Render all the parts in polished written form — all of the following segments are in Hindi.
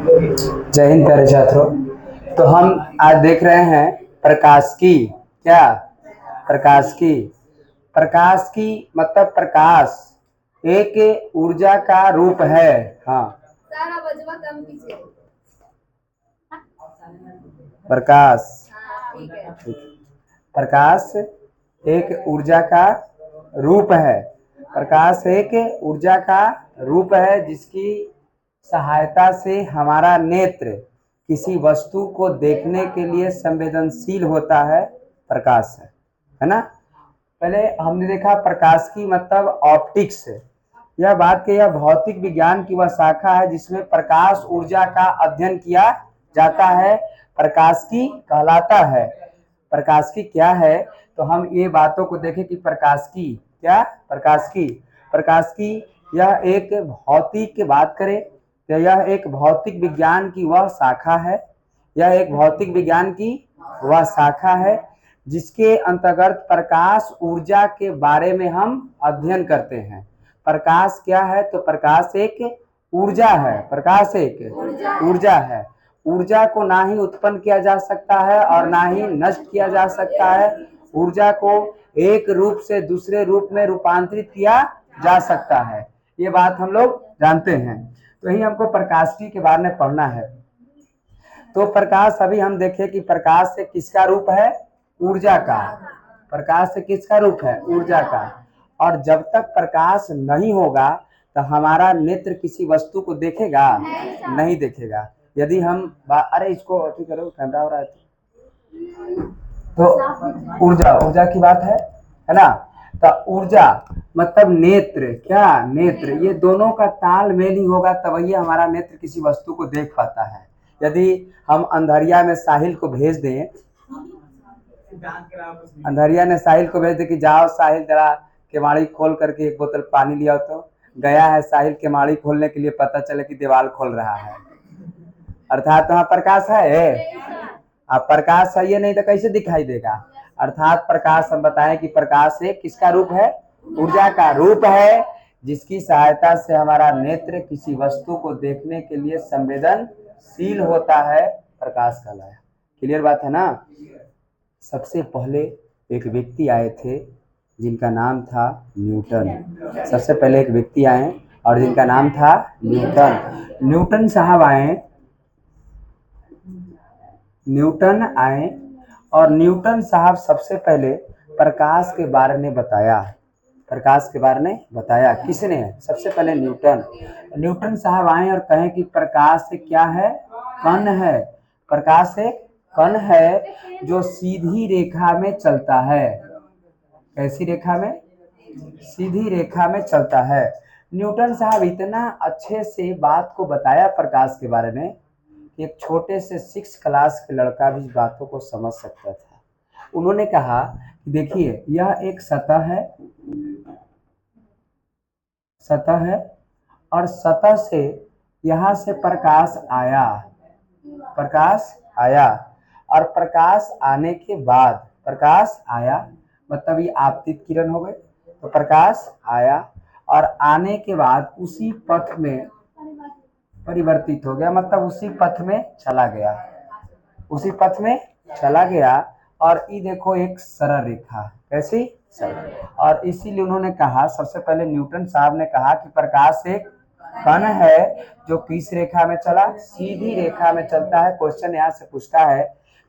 जय हिंद प्यारे छात्रों। तो हम आज देख रहे हैं प्रकाश की क्या प्रकाश की प्रकाश की मतलब प्रकाश एक ऊर्जा का रूप है। हाँ, प्रकाश प्रकाश एक ऊर्जा का रूप है। प्रकाश एक ऊर्जा का रूप है जिसकी सहायता से हमारा नेत्र किसी वस्तु को देखने के लिए संवेदनशील होता है। प्रकाश है ना। पहले हमने देखा प्रकाश की मतलब ऑप्टिक्स। यह बात कि यह भौतिक विज्ञान की वह शाखा है जिसमें प्रकाश ऊर्जा का अध्ययन किया जाता है। प्रकाश की कहलाता है। प्रकाश की क्या है, तो हम ये बातों को देखें कि प्रकाश की क्या प्रकाश की यह एक भौतिक की बात करें तो यह एक भौतिक विज्ञान की वह शाखा है। यह एक भौतिक विज्ञान की वह शाखा है जिसके अंतर्गत प्रकाश ऊर्जा के बारे में हम अध्ययन करते हैं। प्रकाश क्या है, तो प्रकाश एक ऊर्जा है। प्रकाश एक ऊर्जा है। ऊर्जा को ना ही उत्पन्न किया जा सकता है और ना ही नष्ट किया जा सकता है। ऊर्जा को एक रूप से दूसरे रूप में रूपांतरित किया जा सकता है। ये बात हम लोग जानते हैं। तो यही हमको प्रकाश के बारे में पढ़ना है। तो प्रकाश अभी हम देखें कि प्रकाश से किसका रूप है, ऊर्जा का। प्रकाश से किसका रूप है, ऊर्जा का। और जब तक प्रकाश नहीं होगा तो हमारा नेत्र किसी वस्तु को देखेगा नहीं देखेगा। यदि हम अरे इसको अति करो, कैमरा हो रहा है तो ऊर्जा की बात है ना। तो ऊर्जा मतलब नेत्र, क्या नेत्र, ये दोनों का तालमेल ही होगा तभी हमारा नेत्र किसी वस्तु को देख पाता है। यदि हम अंधरिया में साहिल को भेज दें, अंधरिया ने साहिल को भेज दे कि जाओ साहिल जरा केवाड़ी खोल करके एक बोतल पानी लिया, तो गया है साहिल केवाड़ी खोलने के लिए, पता चले कि दीवार खोल रहा है। अर्थात वहाँ प्रकाश है, अब प्रकाश है ये नहीं तो कैसे दिखाई देगा। अर्थात प्रकाश हम बताएं कि प्रकाश एक किसका रूप है, ऊर्जा का रूप है जिसकी सहायता से हमारा नेत्र किसी वस्तु को देखने के लिए संवेदनशील होता है। प्रकाश कहलाया। क्लियर बात है ना। सबसे पहले एक व्यक्ति आए थे जिनका नाम था न्यूटन। सबसे पहले एक व्यक्ति आए और जिनका नाम था न्यूटन। न्यूटन साहब आए, न्यूटन आए और न्यूटन साहब सबसे पहले प्रकाश के बारे में बताया। प्रकाश के बारे में बताया किसने, सबसे पहले न्यूटन। न्यूटन साहब आए और कहें कि प्रकाश क्या है, कण है। प्रकाश एक कण है जो सीधी रेखा में चलता है। कैसी रेखा में, सीधी रेखा में चलता है। न्यूटन साहब इतना अच्छे से बात को बताया प्रकाश के बारे में, एक छोटे से 6 क्लास के लड़का भी बातों को समझ सकता था। उन्होंने कहा कि देखिए यह एक सतह है और सतह से यहाँ से प्रकाश आया और प्रकाश आने के बाद, प्रकाश आया मतलब ये आपतित किरण हो गए, तो प्रकाश आया और आने के बाद उसी पथ में परिवर्तित हो गया, मतलब उसी पथ में चला गया, उसी पथ में चला गया। और ये देखो एक सरल रेखा, कैसी सरल। और इसीलिए उन्होंने कहा, सबसे पहले न्यूटन साहब ने कहा कि प्रकाश एक कण है जो किस रेखा में चला, सीधी रेखा में चलता है। क्वेश्चन यहाँ से पूछता है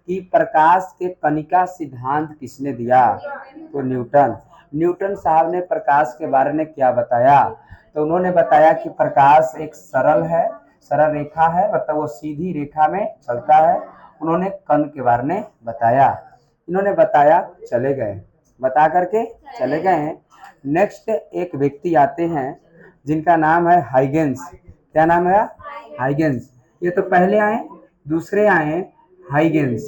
कि प्रकाश के कणिका सिद्धांत किसने दिया, तो न्यूटन। न्यूटन साहब ने प्रकाश के बारे में क्या बताया, तो उन्होंने बताया कि प्रकाश एक सरल रेखा है, मतलब वो सीधी रेखा में चलता है। उन्होंने कण के बारे में बताया, इन्होंने बताया, चले गए, बता करके चले गए। नेक्स्ट एक व्यक्ति आते हैं जिनका नाम है हाइगेंस। क्या नाम है, हाइगेंस। ये तो पहले आए, दूसरे आए हाइगेंस,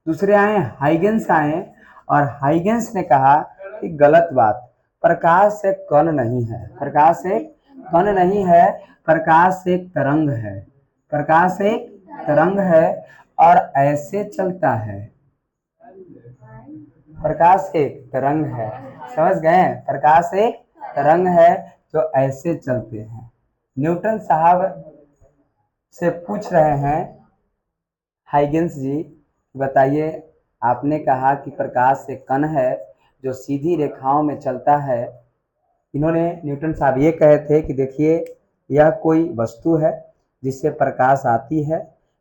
दूसरे आए हाइगेंस आए और हाइगेंस ने कहा कि गलत बात, प्रकाश एक कण नहीं है, प्रकाश एक कण नहीं है, प्रकाश एक तरंग है। प्रकाश एक तरंग है और ऐसे चलता है। प्रकाश एक तरंग है, समझ गए, प्रकाश एक तरंग है जो ऐसे चलते हैं। न्यूटन साहब से पूछ रहे हैं, हाइगेंस जी बताइए, आपने कहा कि प्रकाश एक कण है जो सीधी रेखाओं में चलता है। इन्होंने न्यूटन साहब ये कहे थे कि देखिए यह कोई वस्तु है जिससे प्रकाश आती है,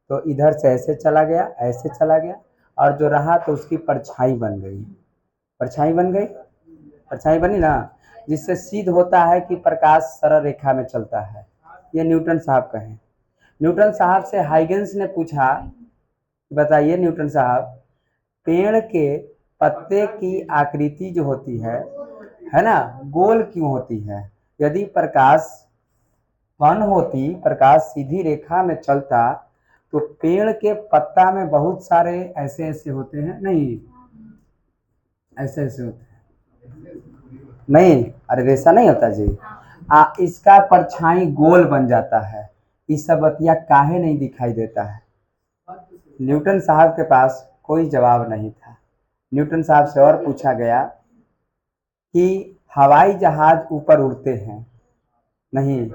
तो इधर से ऐसे चला गया, ऐसे चला गया, और जो रहा तो उसकी परछाई बन गई। परछाई बन गई, परछाई बनी ना, जिससे सिद्ध होता है कि प्रकाश सरल रेखा में चलता है। ये न्यूटन साहब कहें। न्यूटन साहब से हाइगेंस ने पूछा, बताइए न्यूटन साहब, पेड़ के पत्ते की आकृति जो होती है ना, गोल क्यों होती है? यदि प्रकाश कण होती, प्रकाश सीधी रेखा में चलता, तो पेड़ के पत्ता में बहुत सारे ऐसे ऐसे होते हैं, नहीं ऐसे ऐसे होते हैं, नहीं, अरे वैसा नहीं होता जी। इसका परछाई गोल बन जाता है। इस सब बतिया काहे नहीं दिखाई देता है? न्यूटन साहब के पास कोई जवाब नहीं था। न्यूटन साहब से और पूछा गया कि हवाई जहाज ऊपर उड़ते हैं, नहीं,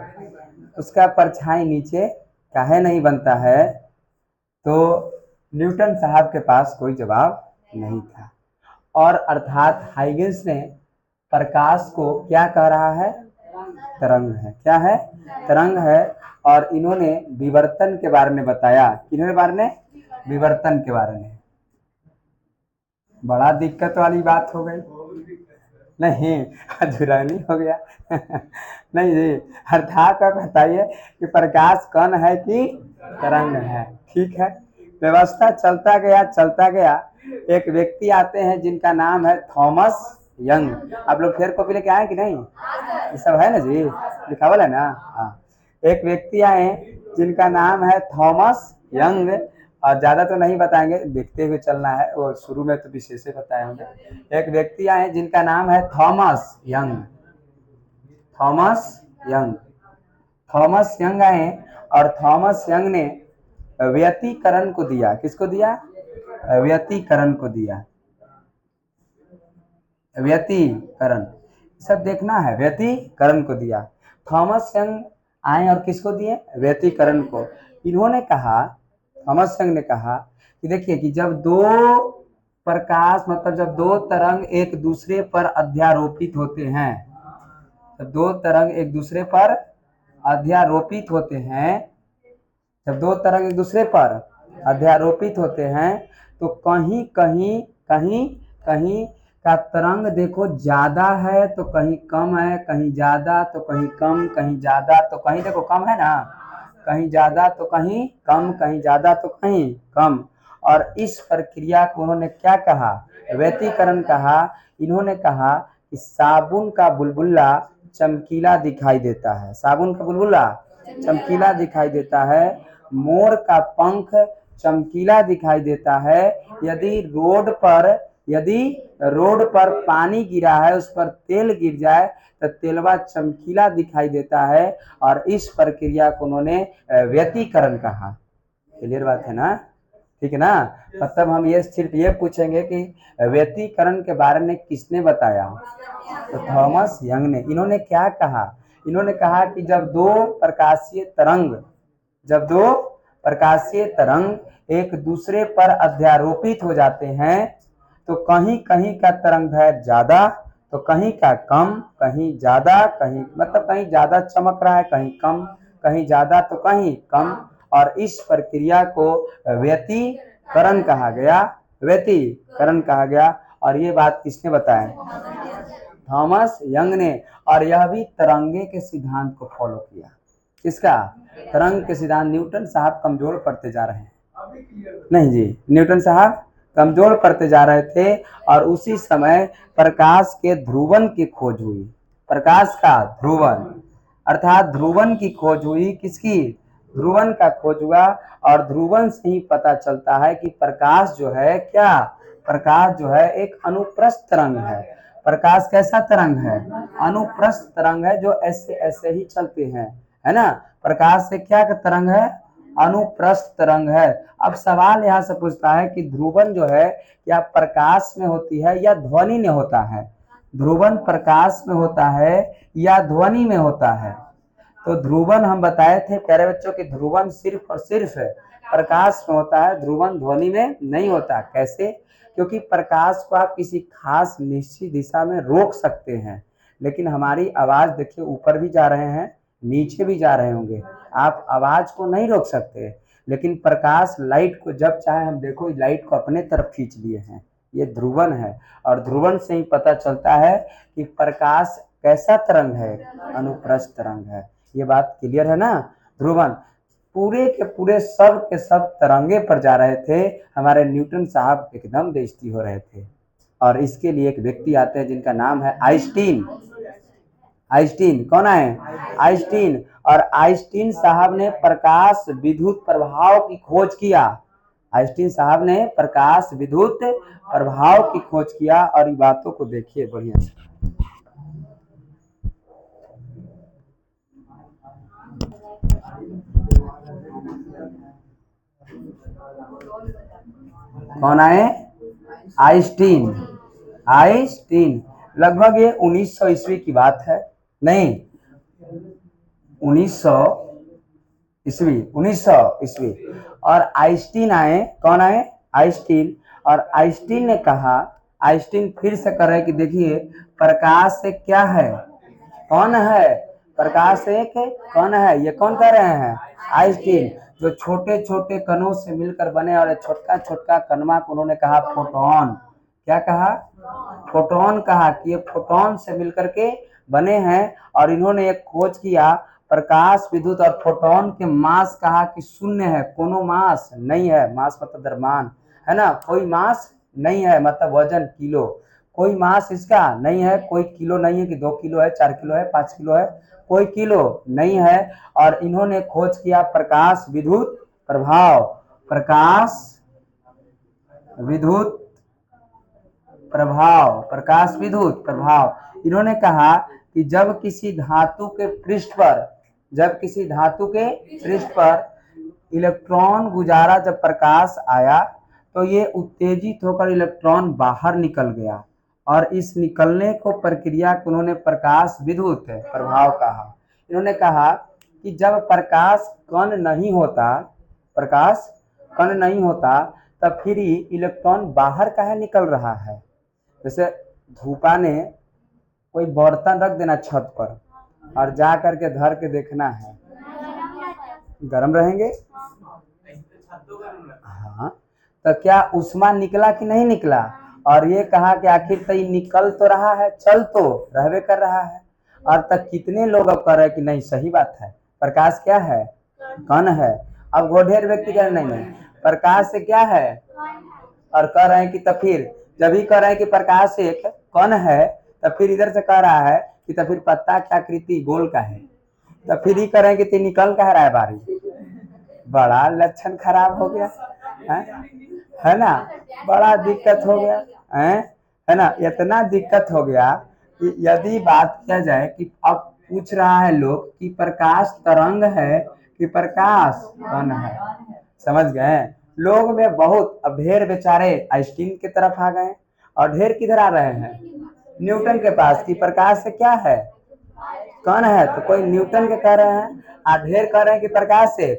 उसका परछाई नीचे काहे नहीं बनता है? तो न्यूटन साहब के पास कोई जवाब नहीं था। और अर्थात हाइगेंस ने प्रकाश को क्या कह रहा है? तरंग है। क्या है? तरंग है। और इन्होंने विवर्तन के बारे में बताया। किन्होंने बारे में? विवर्तन के बारे में। बड़ा दिक्कत वाली बात हो गई। नहीं, अधूरा नहीं हो गया। नहीं जी, अर्थात आप बताइए कि प्रकाश कण है कि तरंग है? ठीक है, व्यवस्था चलता गया चलता गया। एक व्यक्ति आते हैं जिनका नाम है थॉमस यंग। आप लोग फेयर कॉपी लेके आए कि नहीं? ये सब है ना जी, लिखावल है ना? हाँ, एक व्यक्ति आए जिनका नाम है थॉमस यंग, और ज्यादा तो नहीं बताएंगे, देखते हुए चलना है, वो शुरू में तो विशेष बताए होंगे। एक व्यक्ति आए जिनका नाम है Thomas young. Thomas young, Thomas young आए, और थॉमस यंग ने व्यतिकरण को दिया। किसको दिया? व्यतिकरण को दिया। व्यतिकरण सब देखना है, व्यतिकरण को दिया। थॉमस यंग आए और किसको दिए? व्यतिकरण को। इन्होंने कहा, थॉमस यंग ने कहा कि देखिए कि जब दो प्रकाश, मतलब जब दो तरंग एक दूसरे पर अध्यारोपित होते हैं, जब दो तरंग एक दूसरे पर अध्यारोपित होते हैं, जब दो तरंग एक दूसरे पर अध्यारोपित होते हैं, तो कहीं कहीं कहीं कहीं का तरंग देखो ज्यादा है तो कहीं कम है, कहीं ज्यादा तो कहीं कम, कहीं ज्यादा तो कहीं देखो कम है ना, कहीं ज्यादा तो कहीं कम, कहीं ज्यादा तो कहीं कम। और इस प्रक्रिया को उन्होंने क्या कहा? व्यतिकरण कहा। इन्होंने कहा कि साबुन का बुलबुला चमकीला दिखाई देता है। साबुन का बुलबुला चमकीला दिखाई देता है। मोर का पंख चमकीला दिखाई देता है। यदि रोड पर पानी गिरा है, उस पर तेल गिर जाए तो तेलवा चमकीला दिखाई देता है। और इस प्रक्रिया को उन्होंने व्यतिकरण कहा। क्लियर बात है ना? ठीक है ना? मतलब हम ये सिर्फ ये पूछेंगे कि व्यतिकरण के बारे में किसने बताया? तो थॉमस यंग ने। इन्होंने क्या कहा? इन्होंने कहा कि जब दो प्रकाशीय तरंग एक दूसरे पर अध्यारोपित हो जाते हैं, तो कहीं कहीं का तरंग दैर्घ्य ज्यादा तो कहीं का कम, कहीं ज्यादा, कहीं मतलब कहीं ज्यादा चमक रहा है, कहीं कम, कहीं ज्यादा तो कहीं कम। और इस प्रक्रिया को व्यतिकरण कहा गया। व्यतिकरण कहा गया। और ये बात किसने बताया? थॉमस यंग ने। और यह भी तरंगे के सिद्धांत को फॉलो किया। किसका? तरंग के सिद्धांत। न्यूटन साहब कमजोर पड़ते जा रहे हैं। नहीं जी, न्यूटन साहब कमजोर पड़ते जा रहे थे, और उसी समय प्रकाश के ध्रुवन की खोज हुई। प्रकाश का ध्रुवन, अर्थात ध्रुवन की खोज हुई। किसकी? ध्रुवन का खोज हुआ। और ध्रुवन से ही पता चलता है कि प्रकाश जो है क्या? प्रकाश जो है एक अनुप्रस्थ तरंग है। प्रकाश कैसा तरंग है? अनुप्रस्थ तरंग है, जो ऐसे ऐसे ही चलते हैं, है ना? प्रकाश से क्या तरंग है? अनुप्रस्थ तरंग है। अब सवाल यहाँ से पूछता है कि ध्रुवन जो है क्या प्रकाश में होती है या ध्वनि में होता है? ध्रुवन प्रकाश में होता है या ध्वनि में होता है? तो ध्रुवन हम बताए थे प्यारे बच्चों की ध्रुवन सिर्फ और सिर्फ प्रकाश में होता है, ध्रुवन ध्वनि में नहीं होता। कैसे? क्योंकि प्रकाश को आप किसी खास निश्चित दिशा में रोक सकते हैं, लेकिन हमारी आवाज देखिए ऊपर भी जा रहे हैं, नीचे भी जा रहे होंगे, आप आवाज को नहीं रोक सकते। लेकिन प्रकाश लाइट को जब चाहे हम देखो लाइट को अपने तरफ खींच लिए हैं, ये ध्रुवन है। और ध्रुवन से ही पता चलता है कि प्रकाश कैसा तरंग है, अनुप्रस्थ तरंग है। ये बात क्लियर है ना? ध्रुवन पूरे के पूरे सब के सब तरंगे पर जा रहे थे, हमारे न्यूटन साहब एकदम बेइज्जती हो रहे थे। और इसके लिए एक व्यक्ति आते हैं जिनका नाम है आइंस्टीन। आइंस्टीन कौन है? आइंस्टीन। और आइंस्टीन साहब ने प्रकाश विद्युत प्रभाव की खोज किया। आइंस्टीन साहब ने प्रकाश विद्युत प्रभाव की खोज किया। और इन बातों को देखिए बढ़िया से। कौन आए? आइंस्टीन। आइंस्टीन लगभग ये 1900 ईस्वी की बात है, नहीं 1900 ईस्वी, 1900 ईस्वी। और आइंस्टीन आए। कौन आए? आइंस्टीन। और आइंस्टीन ने कहा, आइंस्टीन फिर से कर रहे कि देखिए प्रकाश से क्या है, कौन है? प्रकाश एक कौन है? ये कौन कह रहे हैं? आइंस्टीन। जो छोटे छोटे कणों से मिलकर बने और छोटा छोटा कणवा को उन्होंने कहा फोटोन। क्या कहा? फोटोन कहा कि ये फोटोन से मिलकर के बने हैं। और इन्होंने एक खोज किया प्रकाश विद्युत और फोटोन के मास कहा कि शून्य है, कोनो मास नहीं है। मास मतलब द्रव्यमान है ना, कोई मास नहीं है, मतलब वजन किलो, कोई मास इसका नहीं है, कोई किलो नहीं है कि 2 किलो है, 4 किलो है, 5 किलो है, कोई किलो नहीं है। और इन्होंने खोज किया प्रकाश विद्युत प्रभाव। प्रकाश विद्युत प्रभाव, प्रकाश विद्युत प्रभाव। इन्होंने कहा कि जब किसी धातु के पृष्ठ पर, जब किसी धातु के पृष्ठ पर इलेक्ट्रॉन गुजारा, जब प्रकाश आया तो ये उत्तेजित होकर इलेक्ट्रॉन बाहर निकल गया। और इस निकलने को प्रक्रिया को उन्होंने प्रकाश विद्युत प्रभाव कहा। इन्होंने कहा कि जब प्रकाश कण नहीं होता, प्रकाश कण नहीं होता, तब फिर इलेक्ट्रॉन बाहर काहे निकल रहा है। जैसे धूपा ने कोई बर्तन रख देना छत पर और जा करके धर के देखना है, गर्म रहेंगे। हाँ, तो क्या उष्मा निकला कि नहीं निकला? और ये कहा कि आखिर तो ये निकल तो रहा है, चल तो रहवे कर रहा है। और तक कितने लोग अब कह रहे हैं कि नहीं सही बात है, प्रकाश क्या है? कण है। अब वो ढेर व्यक्ति कह रहे नहीं, प्रकाश से क्या है, और कह रहे हैं कि तब फिर जब ही कह रहे हैं कि प्रकाश एक कण है, तब फिर इधर से कह रहा है कि तब फिर पत्ता की आकृति गोल का है, तब फिर ही कह रहे हैं कि निकल कह रहा है बारी। बड़ा लक्षण खराब हो गया है ना, बड़ा दिक्कत हो गया है ना। इतना दिक्कत हो गया कि यदि बात किया जाए कि अब पूछ रहा है लोग कि प्रकाश तरंग है कि प्रकाश कण है, समझ गए लोग में बहुत। अब ढेर बेचारे आइंस्टीन की तरफ आ गए और ढेर किधर आ रहे हैं? न्यूटन के पास कि प्रकाश से क्या है, कण है। तो कोई न्यूटन के कह रहे हैं और ढेर कह रहे हैं कि प्रकाश से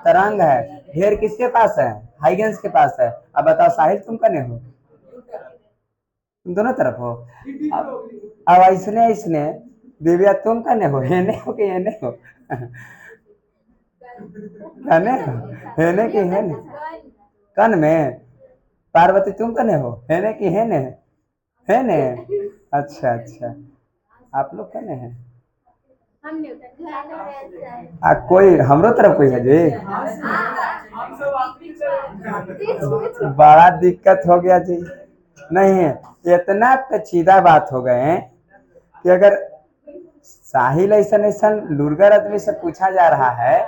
तरंग है। ढेर किसके पास है? हाइगेंस के पास है। अब बताओ साहिल तुम कने हो? तुम दोनों तरफ हो। अब इसने इसने दिव्या तुम कने हो? हेने हो कि हेने हो? कने हो? हेने कि हेने? कन में। पार्वती तुम कने हो? हेने कि हेने? हेने। अच्छा अच्छा, आप लोग कने हैं? कोई हमरो तरफ कोई है जी? बड़ा दिक्कत हो गया जी। नहीं, इतना पेचीदा बात हो गए हैं कि अगर साहिल ऐसा ऐसा लुरगर आदमी से पूछा जा रहा है,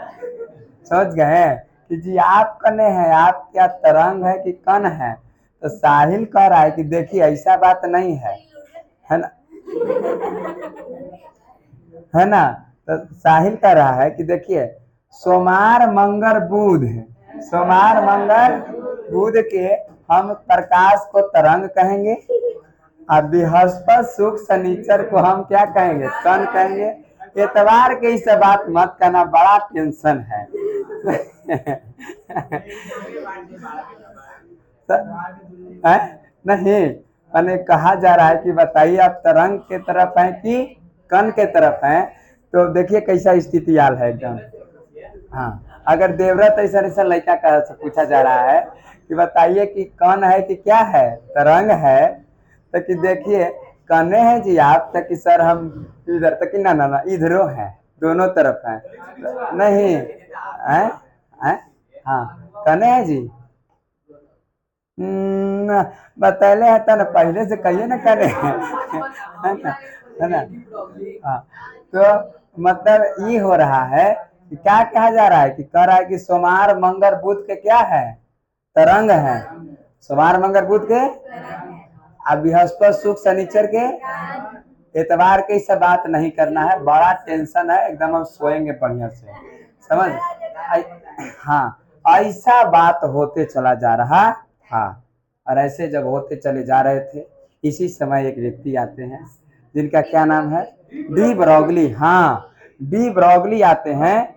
समझ गए कि जी आप कने हैं, आप क्या तरंग है कि कण है, तो साहिल कह रहा है कि देखिए ऐसा बात नहीं है ना, है ना। तो साहिल कह रहा है कि देखिए सोमवार मंगल बुध, सोमवार मंगल बुध के हम प्रकाश को तरंग कहेंगे, और बृहस्पति शुक्र शनिचर को हम क्या कहेंगे? कण कहेंगे। एतवार के ही सब बात मत करना, बड़ा टेंशन है। है? नहीं, मैंने कहा जा रहा है कि बताइए आप तरंग के तरफ हैं कि कण के तरफ हैं, तो देखिए कैसा स्थिति हाल है एकदम। हाँ, अगर देवव्रत ऐसा ऐसा लड़का का पूछा जा रहा है कि बताइए कि कण है कि क्या है, तरंग है, तो कि देखिए कने हैं जी आप, तक कि सर हम इधर तक, ना ना ना इधरों हैं, दोनों तरफ हैं। नहीं है, है? हाँ, कने हैं जी। बतैले है तो ना, पहले से कहिए ना करे। है ना, है ना। हाँ, तो मतलब ये हो रहा है कि क्या कहा जा रहा है कि कह रहा है कि सोमवार मंगल बुध के क्या है, तरंग है। सोमवार मंगल बुध के, अब बृहस्पति शुक्र शनिचर के, एतवार के सब बात नहीं करना है, बड़ा टेंशन है एकदम, हम सोएंगे बढ़िया से, समझ। हाँ, ऐसा बात होते चला जा रहा। हाँ, और ऐसे जब होते चले जा रहे थे, इसी समय एक व्यक्ति आते हैं जिनका क्या नाम है, डी ब्रॉगली। हाँ, डी ब्रॉगली आते हैं,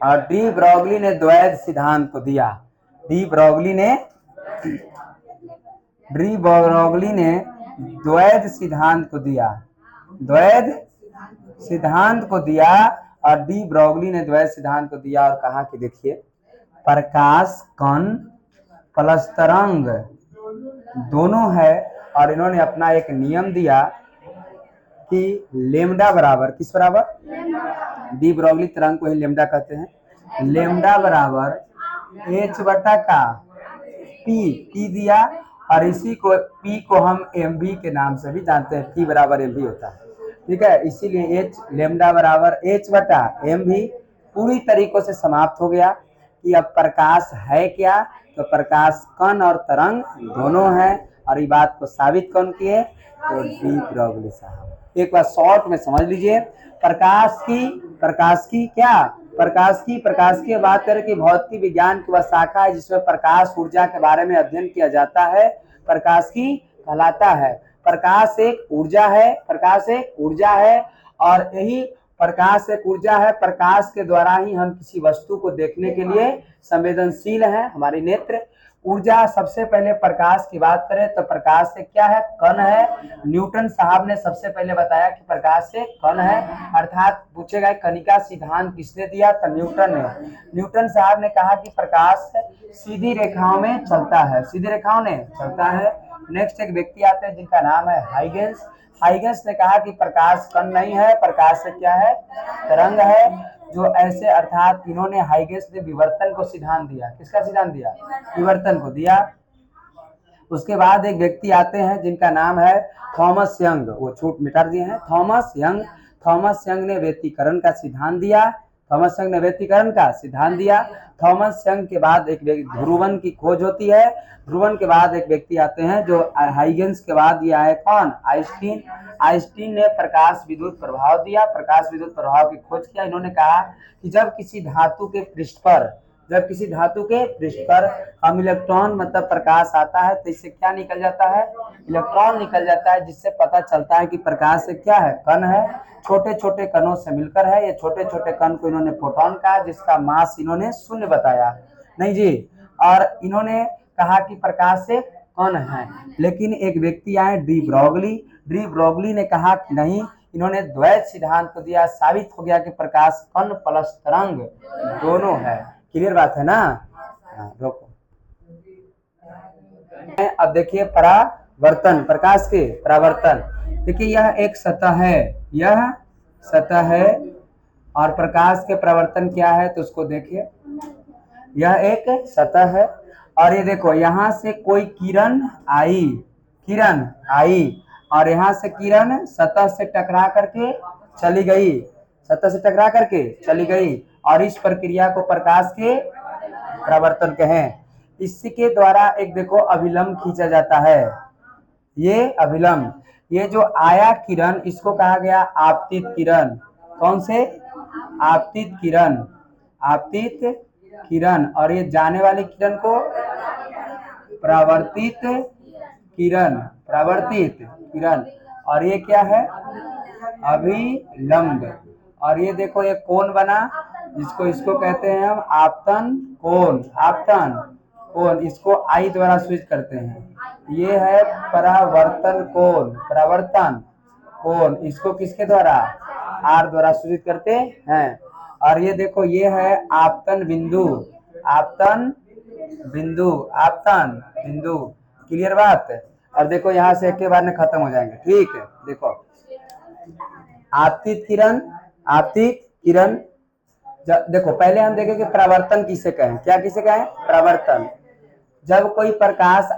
और डी ब्रॉगली ने द्वैध सिद्धांत को दिया। डी ब्रॉगली ने द्वैध सिद्धांत को दिया, द्वैध सिद्धांत को दिया। और डी ब्रॉगली ने द्वैध सिद्धांत को दिया और कहा कि देखिए प्रकाश कण प्लस तरंग दोनों है, और इन्होंने अपना एक नियम दिया कि लेमडा बराबर, किस बराबर, डी ब्रॉगली तरंग को ही लेमडा कहते हैं, लेमडा बराबर एच बटा का पी दिया। और इसी को पी को हम एम बी के नाम से भी जानते हैं, पी बराबर एम बी होता है, ठीक है। इसीलिए एच लेमडा बराबर एच बटा एम बी पूरी तरीकों से समाप्त हो गया कि अब प्रकाश है क्या, तो प्रकाश कण और तरंग दोनों है। और ये बात को साबित कौन किए, तो डी ब्रॉगली साहब। एक बार शॉर्ट में समझ लीजिए, प्रकाश की क्या, प्रकाश की बात करें कि भौतिकी विज्ञान की वह शाखा है जिसमें प्रकाश ऊर्जा के बारे में अध्ययन किया जाता है, प्रकाश की कहलाता है। प्रकाश एक ऊर्जा है, प्रकाश एक ऊर्जा है, और यही प्रकाश एक ऊर्जा है। प्रकाश के द्वारा ही हम किसी वस्तु को देखने के लिए संवेदनशील हैं, हमारे नेत्र। ऊर्जा, सबसे पहले प्रकाश की बात करें तो प्रकाश से क्या है, कण है। न्यूटन साहब ने सबसे पहले बताया कि प्रकाश से कण है, अर्थात पूछेगा कणिका सिद्धांत किसने दिया, तो न्यूटन ने। न्यूटन साहब ने कहा कि प्रकाश सीधी रेखाओं में चलता है, सीधी रेखाओं में चलता है। नेक्स्ट एक व्यक्ति आते हैं जिनका नाम है हाइगेंस। हाइगेंस ने कहा कि प्रकाश कण नहीं है, प्रकाश से क्या है, तरंग है। जो ऐसे, अर्थात इन्होंने, हाइगेंस ने विवर्तन को सिद्धांत दिया। किसका सिद्धांत दिया, विवर्तन को दिया। उसके बाद एक व्यक्ति आते हैं जिनका नाम है थॉमस यंग, वो छूट मिटा दिए हैं, थॉमस यंग। थॉमस यंग ने व्यतिकरण का सिद्धांत दिया, थॉमस यंग ने व्यतिकरण का सिद्धांत दिया। थॉमस यंग के बाद एक ध्रुवन की खोज होती है। ध्रुवन के बाद एक व्यक्ति आते हैं जो हाइगेंस के बाद ये आए, कौन, आइंस्टीन। आइंस्टीन ने प्रकाश विद्युत प्रभाव दिया, प्रकाश विद्युत प्रभाव की खोज किया। इन्होंने कहा कि जब किसी धातु के पृष्ठ पर हम इलेक्ट्रॉन, मतलब प्रकाश आता है, तो इससे क्या निकल जाता है, इलेक्ट्रॉन निकल जाता है, जिससे पता चलता है कि प्रकाश से क्या है, कण है। छोटे छोटे कणों से मिलकर है। ये छोटे छोटे कण को इन्होंने फोटोन कहा, जिसका मास इन्होंने शून्य बताया, नहीं जी। और इन्होंने कहा कि प्रकाश से कण है। लेकिन एक व्यक्ति आए डी ब्रॉगली। डी ब्रॉगली ने कहा कि नहीं, इन्होंने द्वैध सिद्धांत को दिया, साबित हो गया कि प्रकाश कण प्लस तरंग दोनों है। क्लियर बात है ना। रोको, अब देखिए परावर्तन, प्रकाश के परावर्तन। देखिए यह एक सतह है, यह सतह है, और प्रकाश के परावर्तन क्या है, तो उसको देखिए, यह एक सतह है, और ये देखो यहाँ से कोई किरण आई, और यहाँ से किरण सतह से टकरा करके चली गई, सतह से टकरा करके चली गई, और इस प्रक्रिया को प्रकाश के परावर्तन कहें। इसके द्वारा एक देखो अभिलंब खींचा जाता है, ये अभिलंब, ये जो आया किरण, इसको कहा गया आपतित किरण। कौन से, आपतित किरण, आपतित किरण। और ये जाने वाली किरण को परावर्तित किरण, परावर्तित किरण। और ये क्या है, अभिलंब। और ये देखो ये कोण बना, इसको कहते हैं हम आपतन कोण। आपतन कोण, इसको आई द्वारा सूचित करते हैं। ये है परावर्तन कोण। परावर्तन कोण, इसको किसके द्वारा? आर द्वारा सूचित करते हैं। और ये देखो ये है आपतन बिंदु। आपतन बिंदु, आपतन बिंदु। क्लियर बात? और देखो यहाँ से एक के बार में खत्म हो जाएंगे। ठीक है, देखो आपतित किरण। आपतित किरण, देखो पहले हम देखें कि परावर्तन किसे कहें। क्या किसे कहें? परावर्तन। जब कोई प्रकाश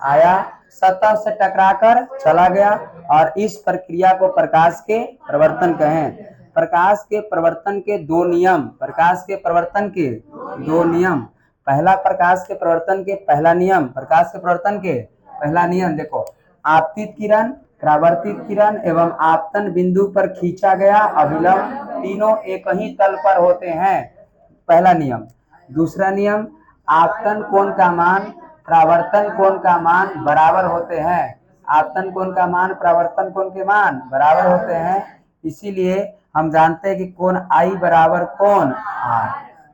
आया सतह से टकराकर चला गया, और इस प्रक्रिया को प्रकाश के प्रवर्तन कहें। प्रकाश के प्रवर्तन के दो नियम। प्रकाश के प्रवर्तन के दो नियम। पहला प्रकाश के प्रवर्तन के पहला नियम। प्रकाश के प्रवर्तन के पहला नियम देखो, आपतित किरण, परावर्तित किरण एवं आपतन बिंदु पर खींचा गया अभिलंब तीनों एक ही तल पर होते हैं। पहला नियम। दूसरा नियम, आपतन कोण का मान परावर्तन कोण का मान बराबर होते हैं। आपतन कोण का मान परावर्तन कोण के मान बराबर होते हैं। इसीलिए हम जानते हैं कि कोण आई बराबर कोण आर।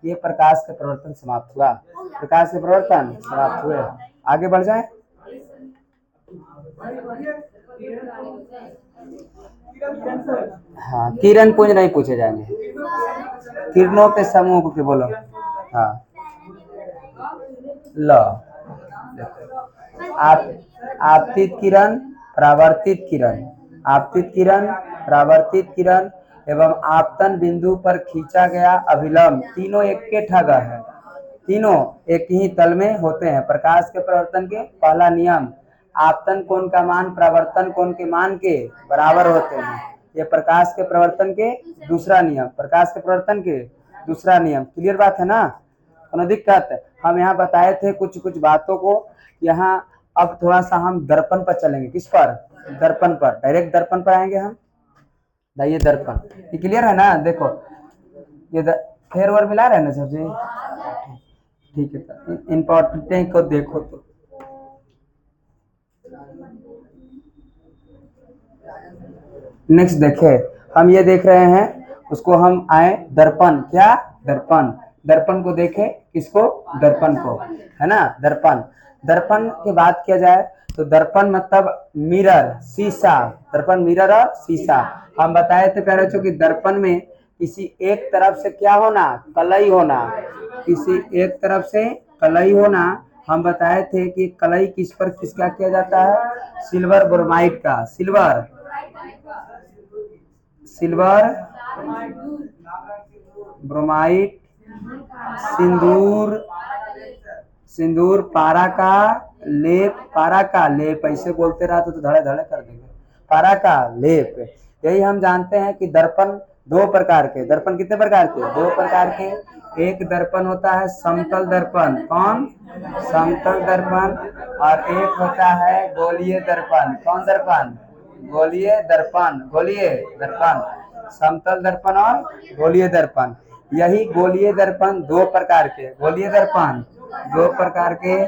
ये प्रकाश के प्रवर्तन समाप्त हुआ। प्रकाश के प्रवर्तन समाप्त हुए। आगे बढ़ जाए। हाँ, किरण पुंज नहीं पूछे जाएंगे, किरणों के समूह के बोलो। हाँ, लो आपतित किरण, परावर्तित किरण, आपतित किरण, परावर्तित किरण एवं आपतन बिंदु पर खींचा गया अभिलंब तीनों एक के ठग है। तीनों एक ही तल में होते हैं। प्रकाश के प्रवर्तन के पहला नियम, आपतन कोण का मान परावर्तन कोण के मान के बराबर होते हैं। ये प्रकाश के प्रवर्तन के दूसरा नियम। प्रकाश के प्रवर्तन के दूसरा नियम। क्लियर बात है ना? कोनो दिक्कत? हम यहाँ बताए थे कुछ कुछ बातों को। यहाँ अब थोड़ा सा हम दर्पण पर चलेंगे। किस पर? दर्पण पर। डायरेक्ट दर्पण पर आएंगे हम। ये दर्पण, ये क्लियर है ना? देखो ये फेर वर मिला रहे हैं ना सबसे? ठीक है, तो इम्पोर्टेंट को देखो। तो नेक्स्ट देखे, हम ये देख रहे हैं, उसको हम आए दर्पण। क्या? दर्पण। दर्पण को देखे, किसको? दर्पण को, है ना? दर्पण। दर्पण की बात किया जाए तो दर्पण मतलब मिरर, शीशा। दर्पण मिरर और शीशा। हम बताए थे प्यारे बच्चों कि दर्पण में किसी एक तरफ से क्या होना? कलई होना। किसी एक तरफ से कलई होना। हम बताए थे कि कलई किस पर किसका किया जाता है? सिल्वर ब्रोमाइड का। सिल्वर ब्रोमाइड, सिंदूर, पारा का लेप। ऐसे बोलते रहा तो धड़े धड़े कर देंगे। पारा का लेप। यही हम जानते हैं कि दर्पण दो प्रकार के। दर्पण कितने प्रकार के? दो प्रकार के। एक दर्पण होता है समतल दर्पण। कौन? समतल दर्पण। और एक होता है गोलीय दर्पण। कौन दर्पण? गोलीय दर्पण। गोलीय दर्पण, समतल दर्पण और गोलीय दर्पण। यही गोलीय दर्पण दो प्रकार के। गोलीय दर्पण दो प्रकार के,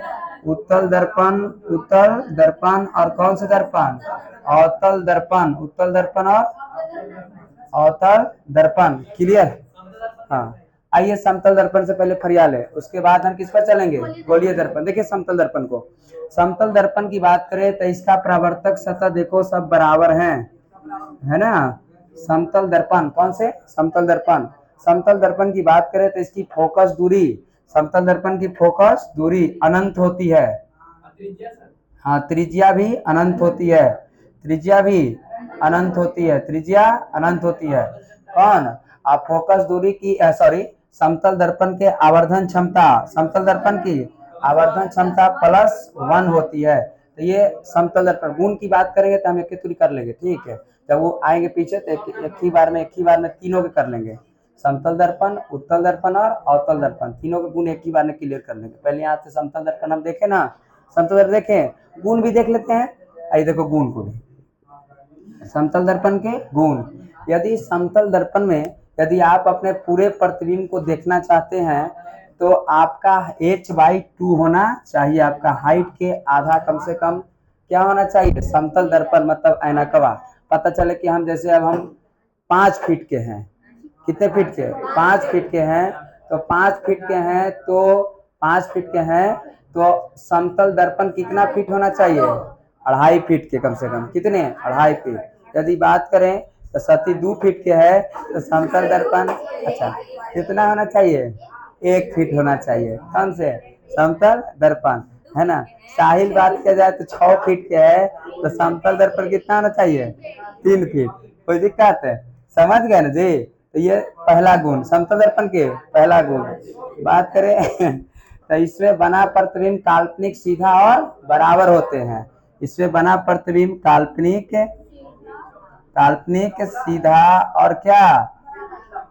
उत्तल दर्पण और कौन से दर्पण? अवतल दर्पण। उत्तल दर्पण और अवतल दर्पण। क्लियर? हाँ, आइए समतल दर्पण से पहले फरियाल है, उसके बाद हम किस पर चलेंगे? गोलीय दर्पण। देखिए समतल दर्पण को, समतल दर्पण की बात करें तो इसका परावर्तक सतह देखो सब बराबर हैं, है ना? समतल दर्पण, कौन से? समतल दर्पण। समतल दर्पण की बात करें तो इसकी फोकस दूरी, समतल दर्पण की फोकस दूरी अनंत होती है। हाँ, त्रिज्या भी अनंत होती है। त्रिज्या भी अनंत होती है। त्रिज्या अनंत होती है। कौन? आप फोकस दूरी की सॉरी, समतल दर्पण के आवर्धन क्षमता, समतल दर्पण की आवर्धन क्षमता +1 होती है। तो ये समतल दर्पण। गुण की बात करेंगे तो हम एक ही कर लेंगे। ठीक है, जब वो आएंगे पीछे तो एक ही बार में तीनों के कर लेंगे। समतल दर्पण, उत्तल दर्पण और अवतल दर्पण, तीनों के गुण एक ही बार में क्लियर कर लेंगे। पहले यहाँ से समतल दर्पण हम देखे ना, समतल दर्पण देखें, गुण भी देख लेते हैं। आइए देखो गुण को भी, समतल दर्पण के गुण। यदि समतल दर्पण में यदि आप अपने पूरे प्रतिबिंब को देखना चाहते हैं तो आपका h/2 होना चाहिए। आपका हाइट के आधा कम से कम क्या होना चाहिए? समतल दर्पण मतलब ऐनकवा पता चले कि हम जैसे अब हम 5 फीट के हैं, कितने फीट के, 5 फीट के हैं, तो 5 फीट के हैं तो 5 फीट के हैं तो समतल दर्पण कितना फीट होना चाहिए, 2.5 फीट के, कम से कम कितने, 2.5 फीट। यदि बात करें तो सती 2 फीट के है तो समतल दर्पण अच्छा कितना होना चाहिए, 1 फीट होना चाहिए, कौन से, समतल दर्पण, है ना। साहिल बात किया जाए तो 6 फीट के है तो समतल दर्पण कितना होना चाहिए, 3 फीट। कोई दिक्कत है, समझ गए ना जी। तो ये पहला गुण समतल दर्पण के पहला गुण। बात करें तो इसमें बना प्रतिबिंब काल्पनिक सीधा और बराबर होते हैं। इसमें बना प्रतिबिंब काल्पनिक काल्पनिक सीधा और क्या,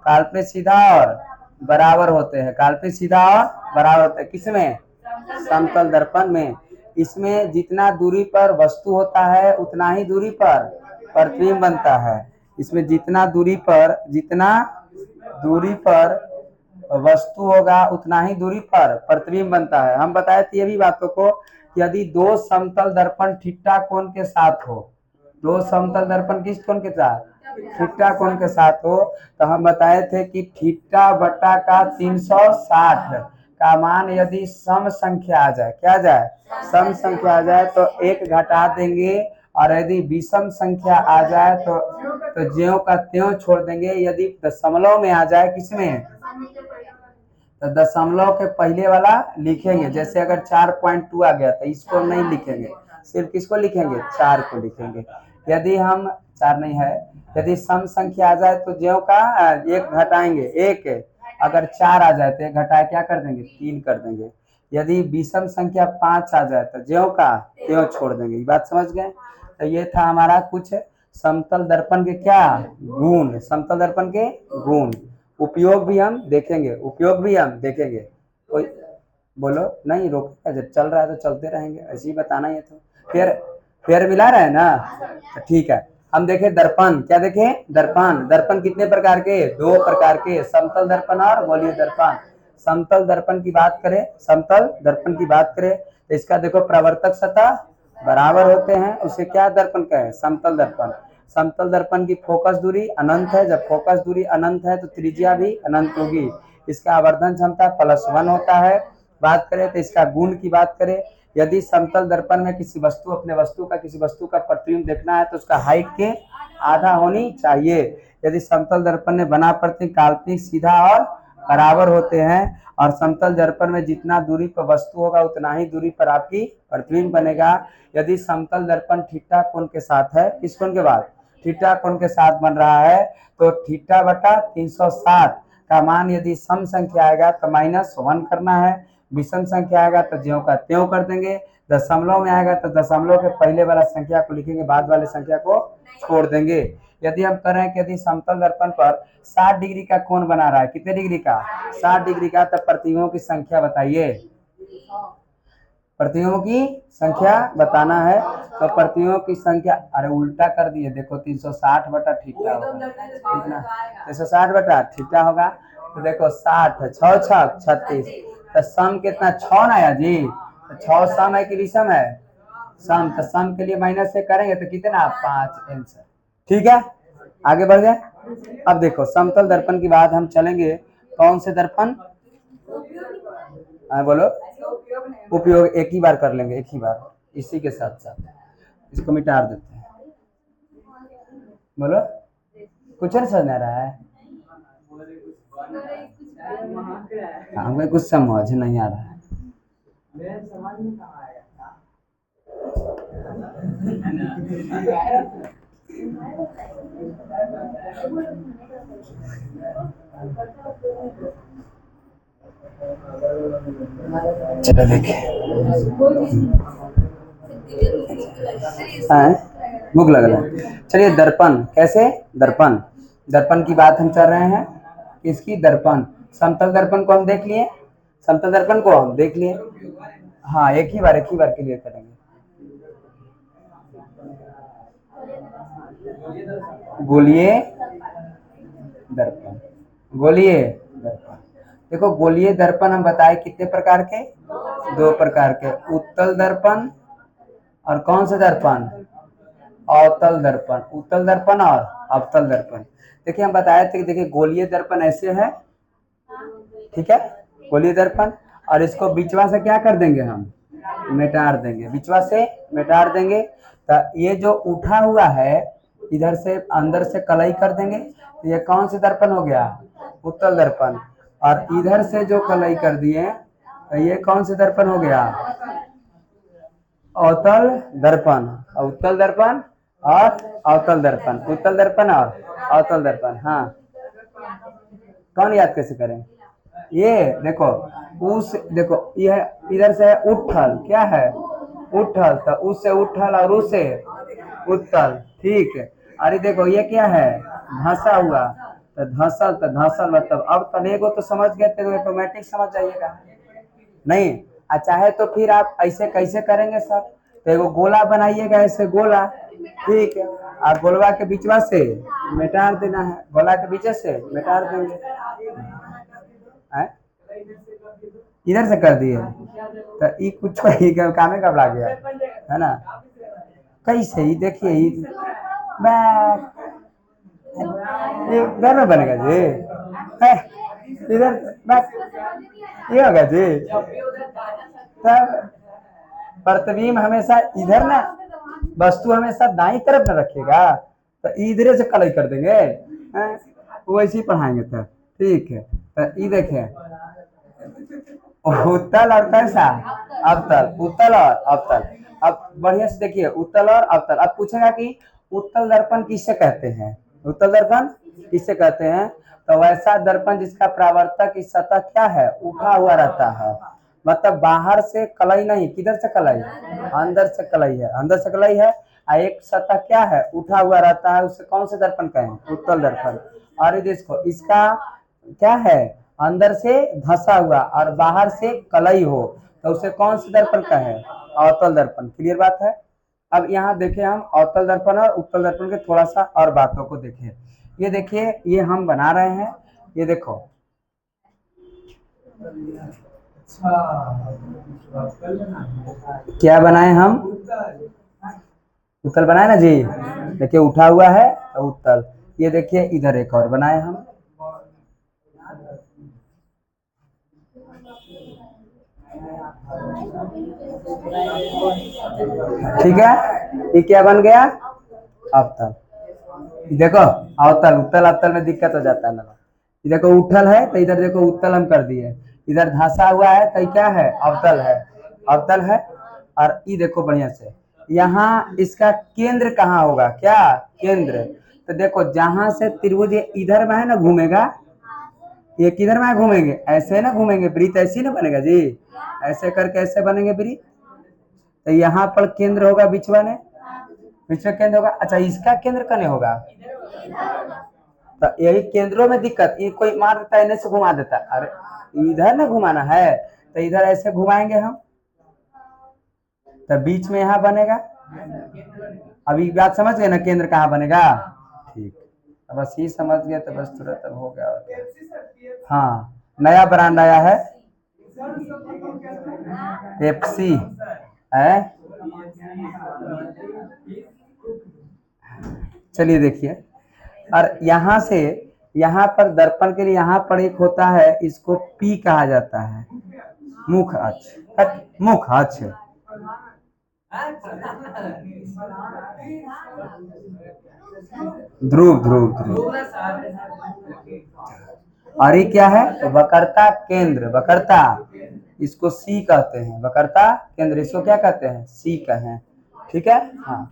काल्पनिक सीधा और बराबर होते हैं, काल्पनिक सीधा और बराबर होते हैं किसमें, समतल दर्पण में। इसमें जितना दूरी पर वस्तु होता है उतना ही दूरी पर प्रतिबिंब बनता है। इसमें जितना दूरी पर वस्तु होगा उतना ही दूरी पर प्रतिबिंब बनता है। हम बताए थे ये भी बातों को कि यदि दो समतल दर्पण थीटा कोण के साथ हो, दो समतल दर्पण किस कोण के साथ, थीटा कोण के साथ हो, तो हम बताए थे कि थीटा बटा का 360 का मान यदि सम संख्या आ जाए, क्या आ जाए, सम संख्या आ जाए तो एक घटा देंगे, और यदि विषम संख्या आ जाए तो ज्यों का त्यों छोड़ देंगे। यदि दशमलव में आ जाए, किसमें, तो दशमलव के पहले वाला लिखेंगे। जैसे अगर 4.2 आ गया तो इसको नहीं लिखेंगे, सिर्फ किसको लिखेंगे, 4 को लिखेंगे। यदि हम 4 नहीं है, यदि सम संख्या आ जाए तो ज्यों का एक घटाएंगे, एक, अगर 4 आ जाए तो एक घटाए क्या कर देंगे, 3 कर देंगे। यदि विषम संख्या 5 आ जाए तो ज्यों का त्यों छोड़ देंगे। ये बात समझ गए। तो ये था हमारा कुछ समतल दर्पण के क्या गुण, समतल दर्पण के गुण। उपयोग भी हम देखेंगे, कोई बोलो नहीं, रोकेगा जब चल रहा है तो चलते रहेंगे, ऐसे ही बताना ही है। तो फिर मिला रहा है ना, तो ठीक है। हम देखें दर्पण, क्या देखें, दर्पण कितने प्रकार के, 2 प्रकार के, समतल दर्पण और गोलीय दर्पण। समतल दर्पण की बात करें तो इसका देखो प्रवर्तक सतह बराबर होते हैं, उसे क्या दर्पण कहे, समतल दर्पण। समतल दर्पण की फोकस दूरी अनंत है, जब फोकस दूरी अनंत है तो त्रिज्या भी अनंत होगी। इसका आवर्धन क्षमता +1 होता है। बात करें तो इसका गुण की बात करें, यदि समतल दर्पण में किसी वस्तु का प्रतिबिंब देखना है तो उसका हाइट के आधा होनी चाहिए। यदि समतल दर्पण में बना प्रतिबिंब काल्पनिक सीधा और बराबर होते हैं, और समतल दर्पण में जितना दूरी पर वस्तु होगा उतना ही दूरी पर आपकी प्रतिबिंब बनेगा। यदि समतल दर्पण थीटा कोण के साथ है, किस कोण के बाद, थीटा कोण के साथ बन रहा है, तो थीटा बटा 360 का मान यदि सम संख्या आएगा तो -1 करना है, विषम संख्या आएगा तो ज्यों का त्यों कर देंगे, दशमलव में आएगा तो दशमलव के पहले वाला संख्या को लिखेंगे, बाद वाले संख्या को छोड़ देंगे। यदि हम कह रहे हैं कि यदि समतल दर्पण पर 60 डिग्री का कोण बना रहा है, कितने डिग्री का, 60 डिग्री का, तब प्रतिबिंबों की संख्या बताइए, प्रतिबिंबों की संख्या बताना है। तो प्रतिबिंबों की संख्या, अरे उल्टा कर दिए, देखो 360 बटा थीटा होगा, ठीक ना, 360 बटा थीटा होगा। तो देखो 60 है, 6 छक 36, तो सम कितना, 6 ना आया जी, तो 6 सम है कि विषम है, सम, तो सम के लिए माइनस से करेंगे तो कितना, 5 आंसर, ठीक है। आगे बढ़ जाए। अब देखो समतल दर्पण की बात हम चलेंगे, कौन से दर्पण, बोलो, उपयोग एक ही बार कर लेंगे, एक ही बार, इसी के साथ साथ इसको मिटा देते हैं। बोलो, कुछ नहीं समझ आ रहा है, हमें कुछ समझ नहीं आ रहा है। चलो देखिए, भूख लग रहा है। चलिए दर्पण, कैसे, दर्पण की बात हम कर रहे हैं, इसकी दर्पण, समतल दर्पण को हम देख लिए, हाँ एक ही बार के लिए करेंगे। गोलीय दर्पण, देखो गोलीय दर्पण हम बताए कितने प्रकार के, 2 प्रकार के, उत्तल दर्पण और कौन सा दर्पण, अवतल दर्पण, उत्तल दर्पण और अवतल दर्पण। देखिए हम बताए थे कि देखिए गोलीय दर्पण ऐसे है, ठीक है, गोलीय दर्पण, और इसको बीचवा से क्या कर देंगे हम, मिटार देंगे, बीचवा से मिटार देंगे। तो ये जो उठा हुआ है इधर से अंदर से कलई कर देंगे, तो ये कौन से दर्पण हो गया, उत्तल दर्पण। और इधर से जो कलई कर दिए तो ये कौन से दर्पण हो गया, अवतल दर्पण। उत्तल दर्पण और अवतल दर्पण, उत्तल दर्पण और अवतल दर्पण। हाँ, कौन याद कैसे करें, ये देखो उस, देखो यह इधर से है उठल, क्या है उठल, तो उससे उठल और उससे उत्तल, ठीक है। अरे देखो ये क्या है, धंसा हुआ, तो धंसल, तो धंसल मतलब अब तलेगो तो समझ गए थे, तो ऑटोमेटिक समझ जाइएगा। नहीं, चाहे तो फिर आप ऐसे कैसे करेंगे सर, तो एगो गोला बनाइएगा ऐसे गोला, ठीक है, और गोलवा के बीचवा से मिटार देना है, गोला के बीच से मिटार देंगे। इधर से कर दिए तो ये कुछ कामे का गया है ना, कैसे ही देखिए इधर में बनेगा जी, इधर ये होगा जी, तब प्रतिबिंब हमेशा इधर ना, वस्तु हमेशा दाई तरफ न रखिएगा, तो इधर से कलई कर देंगे, वैसे ही पढ़ाएंगे तो ठीक है। तो ये देखें उत्तल और कैसा, अवतल, उत्तल और अवतल। अब बढ़िया से देखिए उत्तल और अवतल। अब पूछेगा कि उत्तल दर्पण किससे कहते हैं, उत्तल दर्पण किससे कहते हैं, तो वैसा दर्पण जिसका परावर्तक की सतह क्या है, उठा हुआ रहता है, मतलब बाहर से कलई नहीं, किधर से कलई, अंदर से कलई है, अंदर से कलई है, एक सतह क्या है, उठा हुआ रहता है, उसे कौन से दर्पण कहें, उत्तल दर्पण। और इसको इसका क्या है, अंदर से धंसा हुआ और बाहर से कलई हो, तो उसे कौन से दर्पण कहें, अवतल दर्पण। क्लियर बात है। अब यहाँ देखें हम अवतल दर्पण और उत्तल दर्पण के थोड़ा सा और बातों को देखें। ये देखिए ये हम बना रहे हैं, ये देखो क्या बनाए हम, उत्तल बनाए ना जी, देखिए उठा हुआ है तो उत्तल। ये देखिए इधर एक और बनाए हम, ठीक है, ये क्या बन गया, अवतल। देखो अवतल, उत्तल अवतल में दिक्कत हो जाता है ना, देखो उठल है तो इधर देखो उत्तल हम कर दिए, इधर धंसा हुआ है तो क्या है, अवतल है, अवतल है। और ये देखो बढ़िया से यहाँ इसका केंद्र कहाँ होगा, क्या केंद्र, तो देखो जहां से त्रिभुज इधर में है ना घूमेगा, ये किधर में घूमेंगे, ऐसे ना घूमेंगे, वृत्त ऐसे ना बनेगा जी, ऐसे करके ऐसे बनेंगे वृत्त, तो यहाँ पर केंद्र होगा बिचवा ने, बिचवा केंद्र होगा। अच्छा इसका केंद्र कने होगा, तो यही केंद्रों में दिक्कत, ये कोई मार देता है, इन्हें से घुमा देता है, अरे इधर ना घुमाना है, तो इधर ऐसे घुमाएंगे हम, तो बीच में यहाँ बनेगा। अभी बात समझ गए ना, केंद्र कहाँ बनेगा, ठीक, बस ये समझ गए तो बस तुरंत अब हो गया। हाँ नया ब्रांड आया है पेप्सी है, चलिए देखिए। और यहाँ से यहाँ पर दर्पण के लिए यहाँ पर एक होता है, इसको पी कहा जाता है, मुख अक्ष, मुख अक्ष, ध्रुव ध्रुव ध्रुव। और ये क्या है, तो वक्रता केंद्र, वक्रता इसको सी कहते हैं, वक्रता केंद्र इसको क्या कहते हैं, सी कहें, ठीक है। हाँ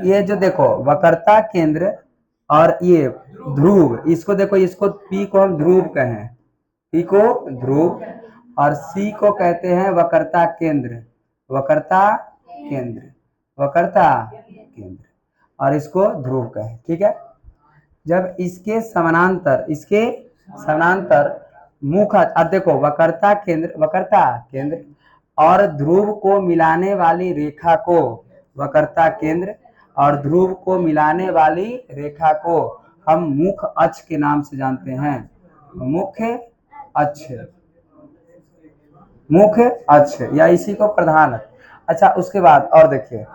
ये जो देखो वक्रता केंद्र और ये ध्रुव, इसको देखो, इसको पी को हम ध्रुव कहें, पी को ध्रुव, और सी को कहते हैं वक्रता केंद्र, वक्रता केंद्र, वक्रता केंद्र, और इसको ध्रुव कहें, ठीक है। जब इसके समानांतर, इसके समानांतर मुख, अब देखो वक्रता केंद्र, वक्रता केंद्र और ध्रुव को मिलाने वाली रेखा को, वक्रता केंद्र और ध्रुव को मिलाने वाली रेखा को हम मुख अक्ष के नाम से जानते हैं, मुख्य अक्ष, मुख्य अक्ष या इसी को प्रधान। अच्छा उसके बाद और देखिए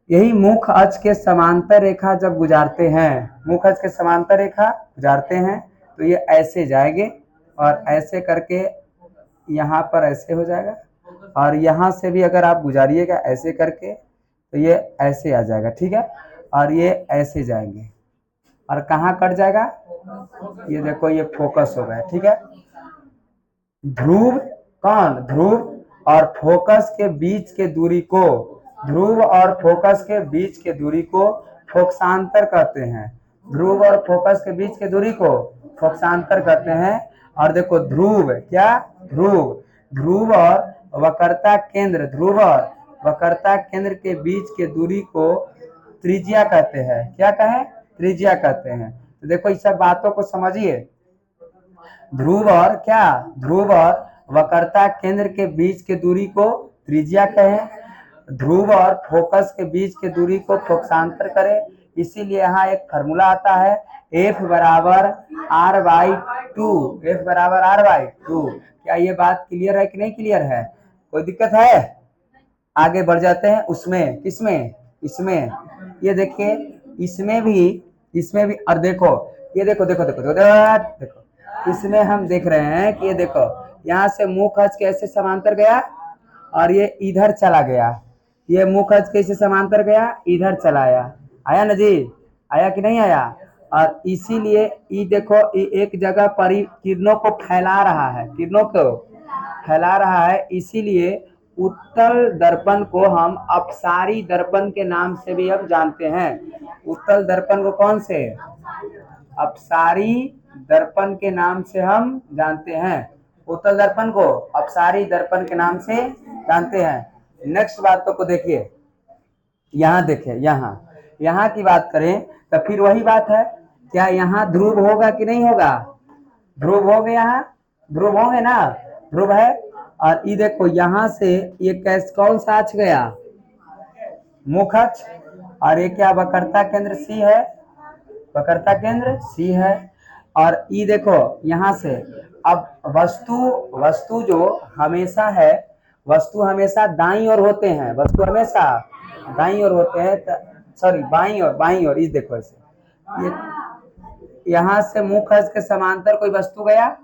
यही मुख अक्ष के समांतर रेखा जब गुजारते हैं, मुख अक्ष के समांतर रेखा गुजारते हैं तो ये ऐसे जाएंगे और ऐसे करके यहाँ पर ऐसे हो जाएगा, और यहाँ से भी अगर आप गुजारिएगा ऐसे करके तो ये ऐसे आ जाएगा, ठीक है। और ये ऐसे जाएंगे और कहाँ कट जाएगा, ये देखो ये फोकस हो गया, ठीक है। ध्रुव कौन, ध्रुव और फोकस के बीच के दूरी को, ध्रुव और फोकस के बीच के दूरी को फोकसांतर कहते हैं। ध्रुव और फोकस के बीच के दूरी को फोकसांतर कहते हैं। और देखो ध्रुव क्या, ध्रुव, ध्रुव और वक्रता केंद्र, ध्रुव और वक्रता केंद्र के बीच के दूरी को त्रिज्या कहते हैं। क्या कहें, त्रिज्या कहते हैं। तो देखो इस सब बातों को समझिए। ध्रुव और क्या, ध्रुव और वक्रता केंद्र के बीच के दूरी को त्रिज्या कहें, ध्रुव और फोकस के बीच के दूरी को फोकसांतर करें। इसीलिए यहाँ एक फार्मूला आता है, F बराबर R बाई 2, F बराबर R बाई 2। क्या ये बात क्लियर है कि नहीं क्लियर है, कोई दिक्कत है? आगे बढ़ जाते हैं उसमें, किसमें, इसमें। ये देखिए इसमें भी और देखो ये देखो देखो देखो देखो देखो, इसमें हम देख रहे हैं कि ये देखो यहाँ से मुख अक्ष कैसे समांतर गया और ये इधर चला गया, ये मुख अक्ष कैसे समांतर गया, इधर चला आया ना जी, आया कि नहीं आया। और इसीलिए ये देखो ये एक जगह पर ही किरणों को फैला रहा है, किरणों को फैला रहा है। इसीलिए उत्तल दर्पण को हम अपसारी दर्पण के नाम से भी अब जानते हैं। उत्तल दर्पण को कौन से, अपसारी दर्पण के नाम से हम जानते हैं। उत्तल दर्पण को अपसारी दर्पण के नाम से जानते हैं। नेक्स्ट बातों को देखिए, यहाँ देखिए, यहाँ की बात करें तो फिर वही बात है, क्या यहाँ ध्रुव होगा कि नहीं होगा, ध्रुव होंगे, यहाँ ध्रुव होंगे ना, ध्रुव है। और ये देखो यहाँ से ये कैसे कौन सा अक्ष गया, मुख अक्ष, और ये क्या वक्रता केंद्र सी है, वक्रता केंद्र सी है। और ये देखो यहाँ से अब वस्तु जो हमेशा है, वस्तु हमेशा दाईं ओर होते हैं, वस्तु हमेशा दाईं ओर होते हैं, सॉरी बाईं ओर। इस देखो ऐसे ये यहाँ से मुख अक्ष के समांतर कोई वस्तु गया,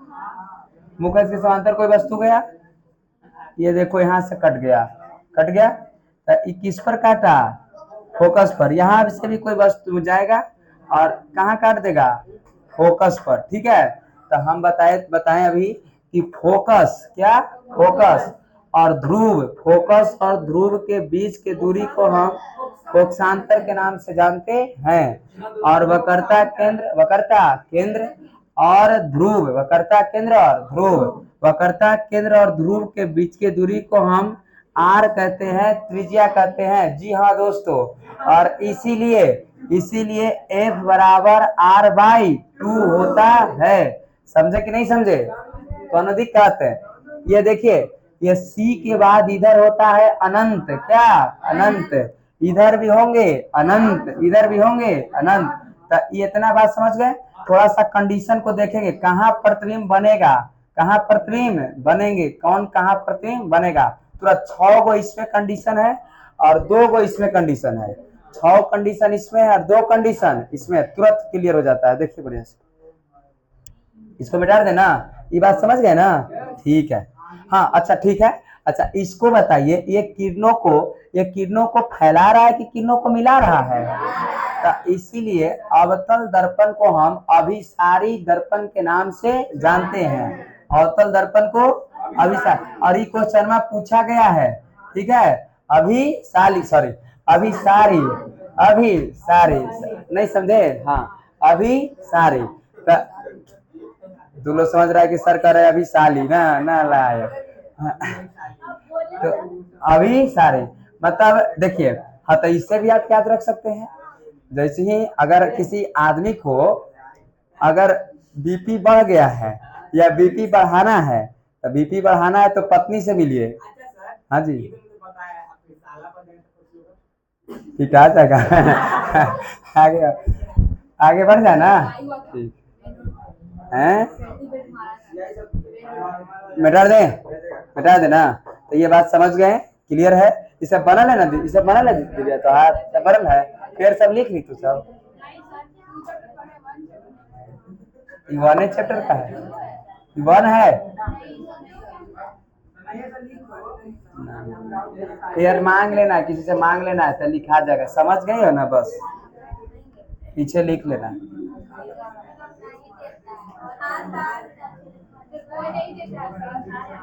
मुख अक्ष के समांतर कोई वस्तु गया, ये देखो यहाँ से कट गया, कट गया तो किस पर काटा, फोकस पर। यहाँ से भी कोई वस्तु जाएगा और कहाँ काट देगा, फोकस पर, ठीक है। तो हम बताएं अभी कि फोकस क्या, फोकस और ध्रुव, फोकस और ध्रुव के बीच के दूरी को हम फोकसांतर के नाम से जानते हैं। और वक्रता केंद्र और ध्रुव, वक्रता केंद्र और ध्रुव, वक्रता केंद्र और ध्रुव के बीच के दूरी को हम R कहते हैं, त्रिज्या कहते हैं। जी हाँ दोस्तों, और इसीलिए F बराबर R बाई 2 होता है। समझे कि नहीं समझे, कौन दिक्कत है। ये देखिए ये C के बाद इधर होता है अनंत, क्या अनंत, इधर भी होंगे अनंत, इधर भी होंगे अनंत। तो ये इतना बात समझ गए। थोड़ा सा कंडीशन को देखेंगे, कहाँ प्रतिबिंब बनेगा, कहाँ प्रतिबिंब बनेंगे, कौन कहाँ प्रतिबिंब बनेगा। तुरंत 6 गो इसमें कंडीशन है और 2 गो इसमें कंडीशन है, 6 कंडीशन इसमें है और 2 कंडीशन इसमें, तुरंत क्लियर हो जाता है। देखिए बढ़िया से इसको मिटा देना, ये बात समझ गए ना, ठीक है। हाँ अच्छा ठीक है। अच्छा इसको बताइए, ये किरणों को फैला रहा है कि किरणों को मिला रहा है। तो इसीलिए अवतल दर्पण को हम अभिसारी दर्पण के नाम से जानते हैं। अवतल दर्पण को अभिसारी, और ये क्वेश्चन में पूछा गया है, ठीक है। अभिसारी नहीं समझे, हाँ अभिसारी। तू लोग समझ रहा है कि सर कह रहे अभी साली ना लायक। तो अभी सारे मतलब देखिए, हाँ तो इससे भी आप याद रख सकते हैं। जैसे ही अगर किसी आदमी को अगर बीपी बढ़ गया है या बीपी बढ़ाना है, तो बीपी बढ़ाना है तो पत्नी से मिलिए। हाँ जी पिटा जाएगा आगे बढ़ जाए ना, ठीक है, मिटा देना। तो ये बात समझ गए, क्लियर है। ये सब बनल है ना, ये सब बनल है दिव्या, तो हाँ सब बनल है। फिर सब लिख ली तू सब। वन चैप्टर का है, वन है यार, मांग लेना, किसी से मांग लेना है तो लिखा जाएगा, समझ गई हो ना, बस पीछे लिख लेना।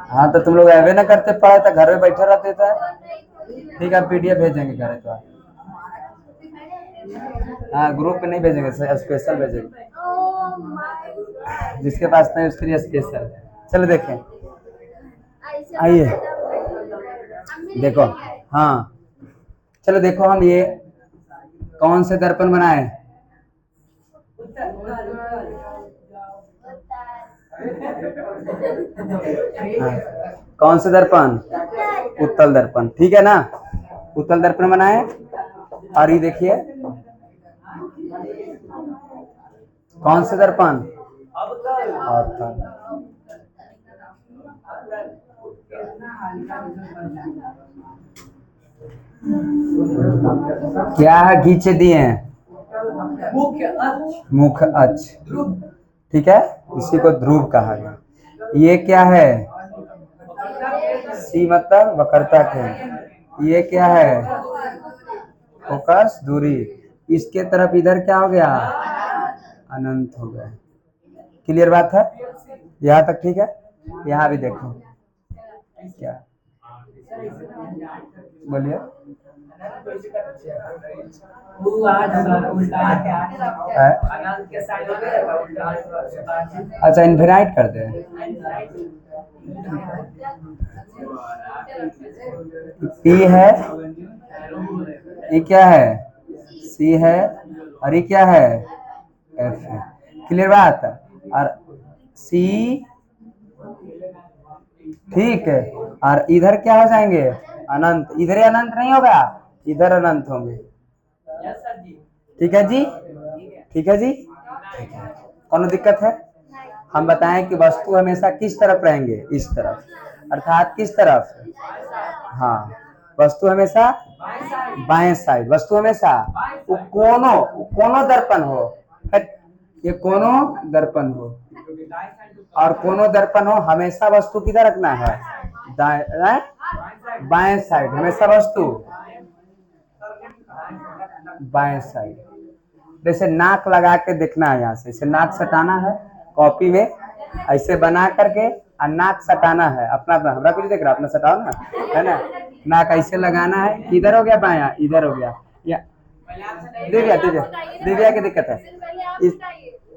हाँ तो तुम लोग ऐवे ना करते पढ़े तो घर में बैठे रहते थे। ठीक है, पीडीएफ भेजेंगे घर तो। हाँ ग्रुप पे नहीं भेजेंगे, स्पेशल भेजेंगे, जिसके पास नहीं उसके लिए स्पेशल। चलो देखें, आइए देखो। हाँ चलो देखो, हम ये कौन से दर्पण बनाए? हाँ, कौन से दर्पण? उत्तल दर्पण, ठीक है ना, उत्तल दर्पण बनाए। और ये देखिए कौन से दर्पण? अवतल। क्या खींच दिए हैं? मुख अक्ष, ठीक है, इसी को ध्रुव कहा गया। ये क्या है? सी मतलब वक्रता के। ये क्या है? फोकस दूरी। इसके तरफ इधर क्या हो गया? अनंत हो गया। क्लियर बात है? यहाँ तक ठीक है। यहाँ भी देखो क्या, बोलिए। अच्छा इनफिनाइट कर दे। पी है, ये क्या है? सी है, और ये क्या है? एफ है। क्लियर बात? और सी, ठीक है, और इधर क्या हो जाएंगे? अनंत। इधर अनंत नहीं होगा, इधर अनंत होंगे। ठीक है जी, ठीक है जी, कौन दिक्कत है? हम बताएं कि वस्तु हमेशा किस तरफ रहेंगे? इस तरफ, अर्थात किस तरफ? हाँ, वस्तु हमेशा बाएं साइड, वस्तु हमेशा कोनो दर्पण हो, ये कोनो दर्पण हो और कोनो दर्पण हो, हमेशा वस्तु किधर रखना है? बाएं साइड, हमेशा वस्तु बाएं साइड। जैसे नाक लगा के देखना है, यहाँ से इसे नाक सटाना है कॉपी में, ऐसे बना करके और नाक सटाना है अपना अपना। हमरा कुछ देख रहा, अपना सटाओ ना, है ना। नाक ऐसे लगाना है, इधर हो गया बाया, इधर हो गया, या दिव्या दिव्या दिव्या की दिक्कत है इस।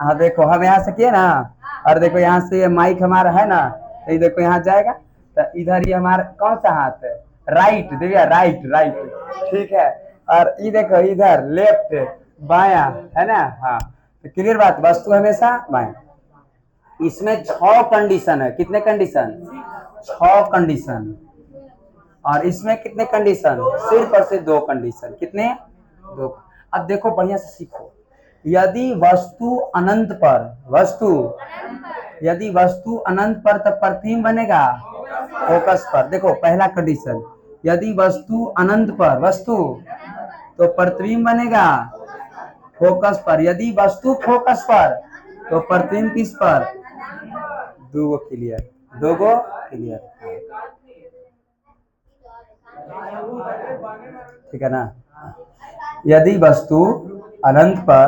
हाँ देखो, हम यहाँ से किए ना, और देखो यहाँ से ये माइक हमारा है ना, तो ये देखो यहाँ जाएगा, तो इधर ये हमारा कौन सा हाथ है? राइट दिव्या, राइट राइट, ठीक है। और ये देखो इधर लेफ्ट, बाया, है ना। हाँ तो क्लियर बात, वस्तु हमेशा बाया। इसमें 6 कंडीशन है। कितने कंडीशन? 6 कंडीशन। और इसमें कितने कंडीशन? सिर्फ और सिर्फ 2 कंडीशन। कितने? 2। अब देखो बढ़िया से सीखो, यदि वस्तु अनंत पर, यदि वस्तु अनंत पर, तब प्रतिबिंब बनेगा फोकस पर। देखो पहला कंडीशन, यदि वस्तु अनंत पर, वस्तु, तो प्रतिबिंब बनेगा फोकस पर। यदि वस्तु फोकस पर, तो प्रतिबिंब किस पर? 2 क्लियर, 2 क्लियर, ठीक है ना। यदि वस्तु अनंत पर,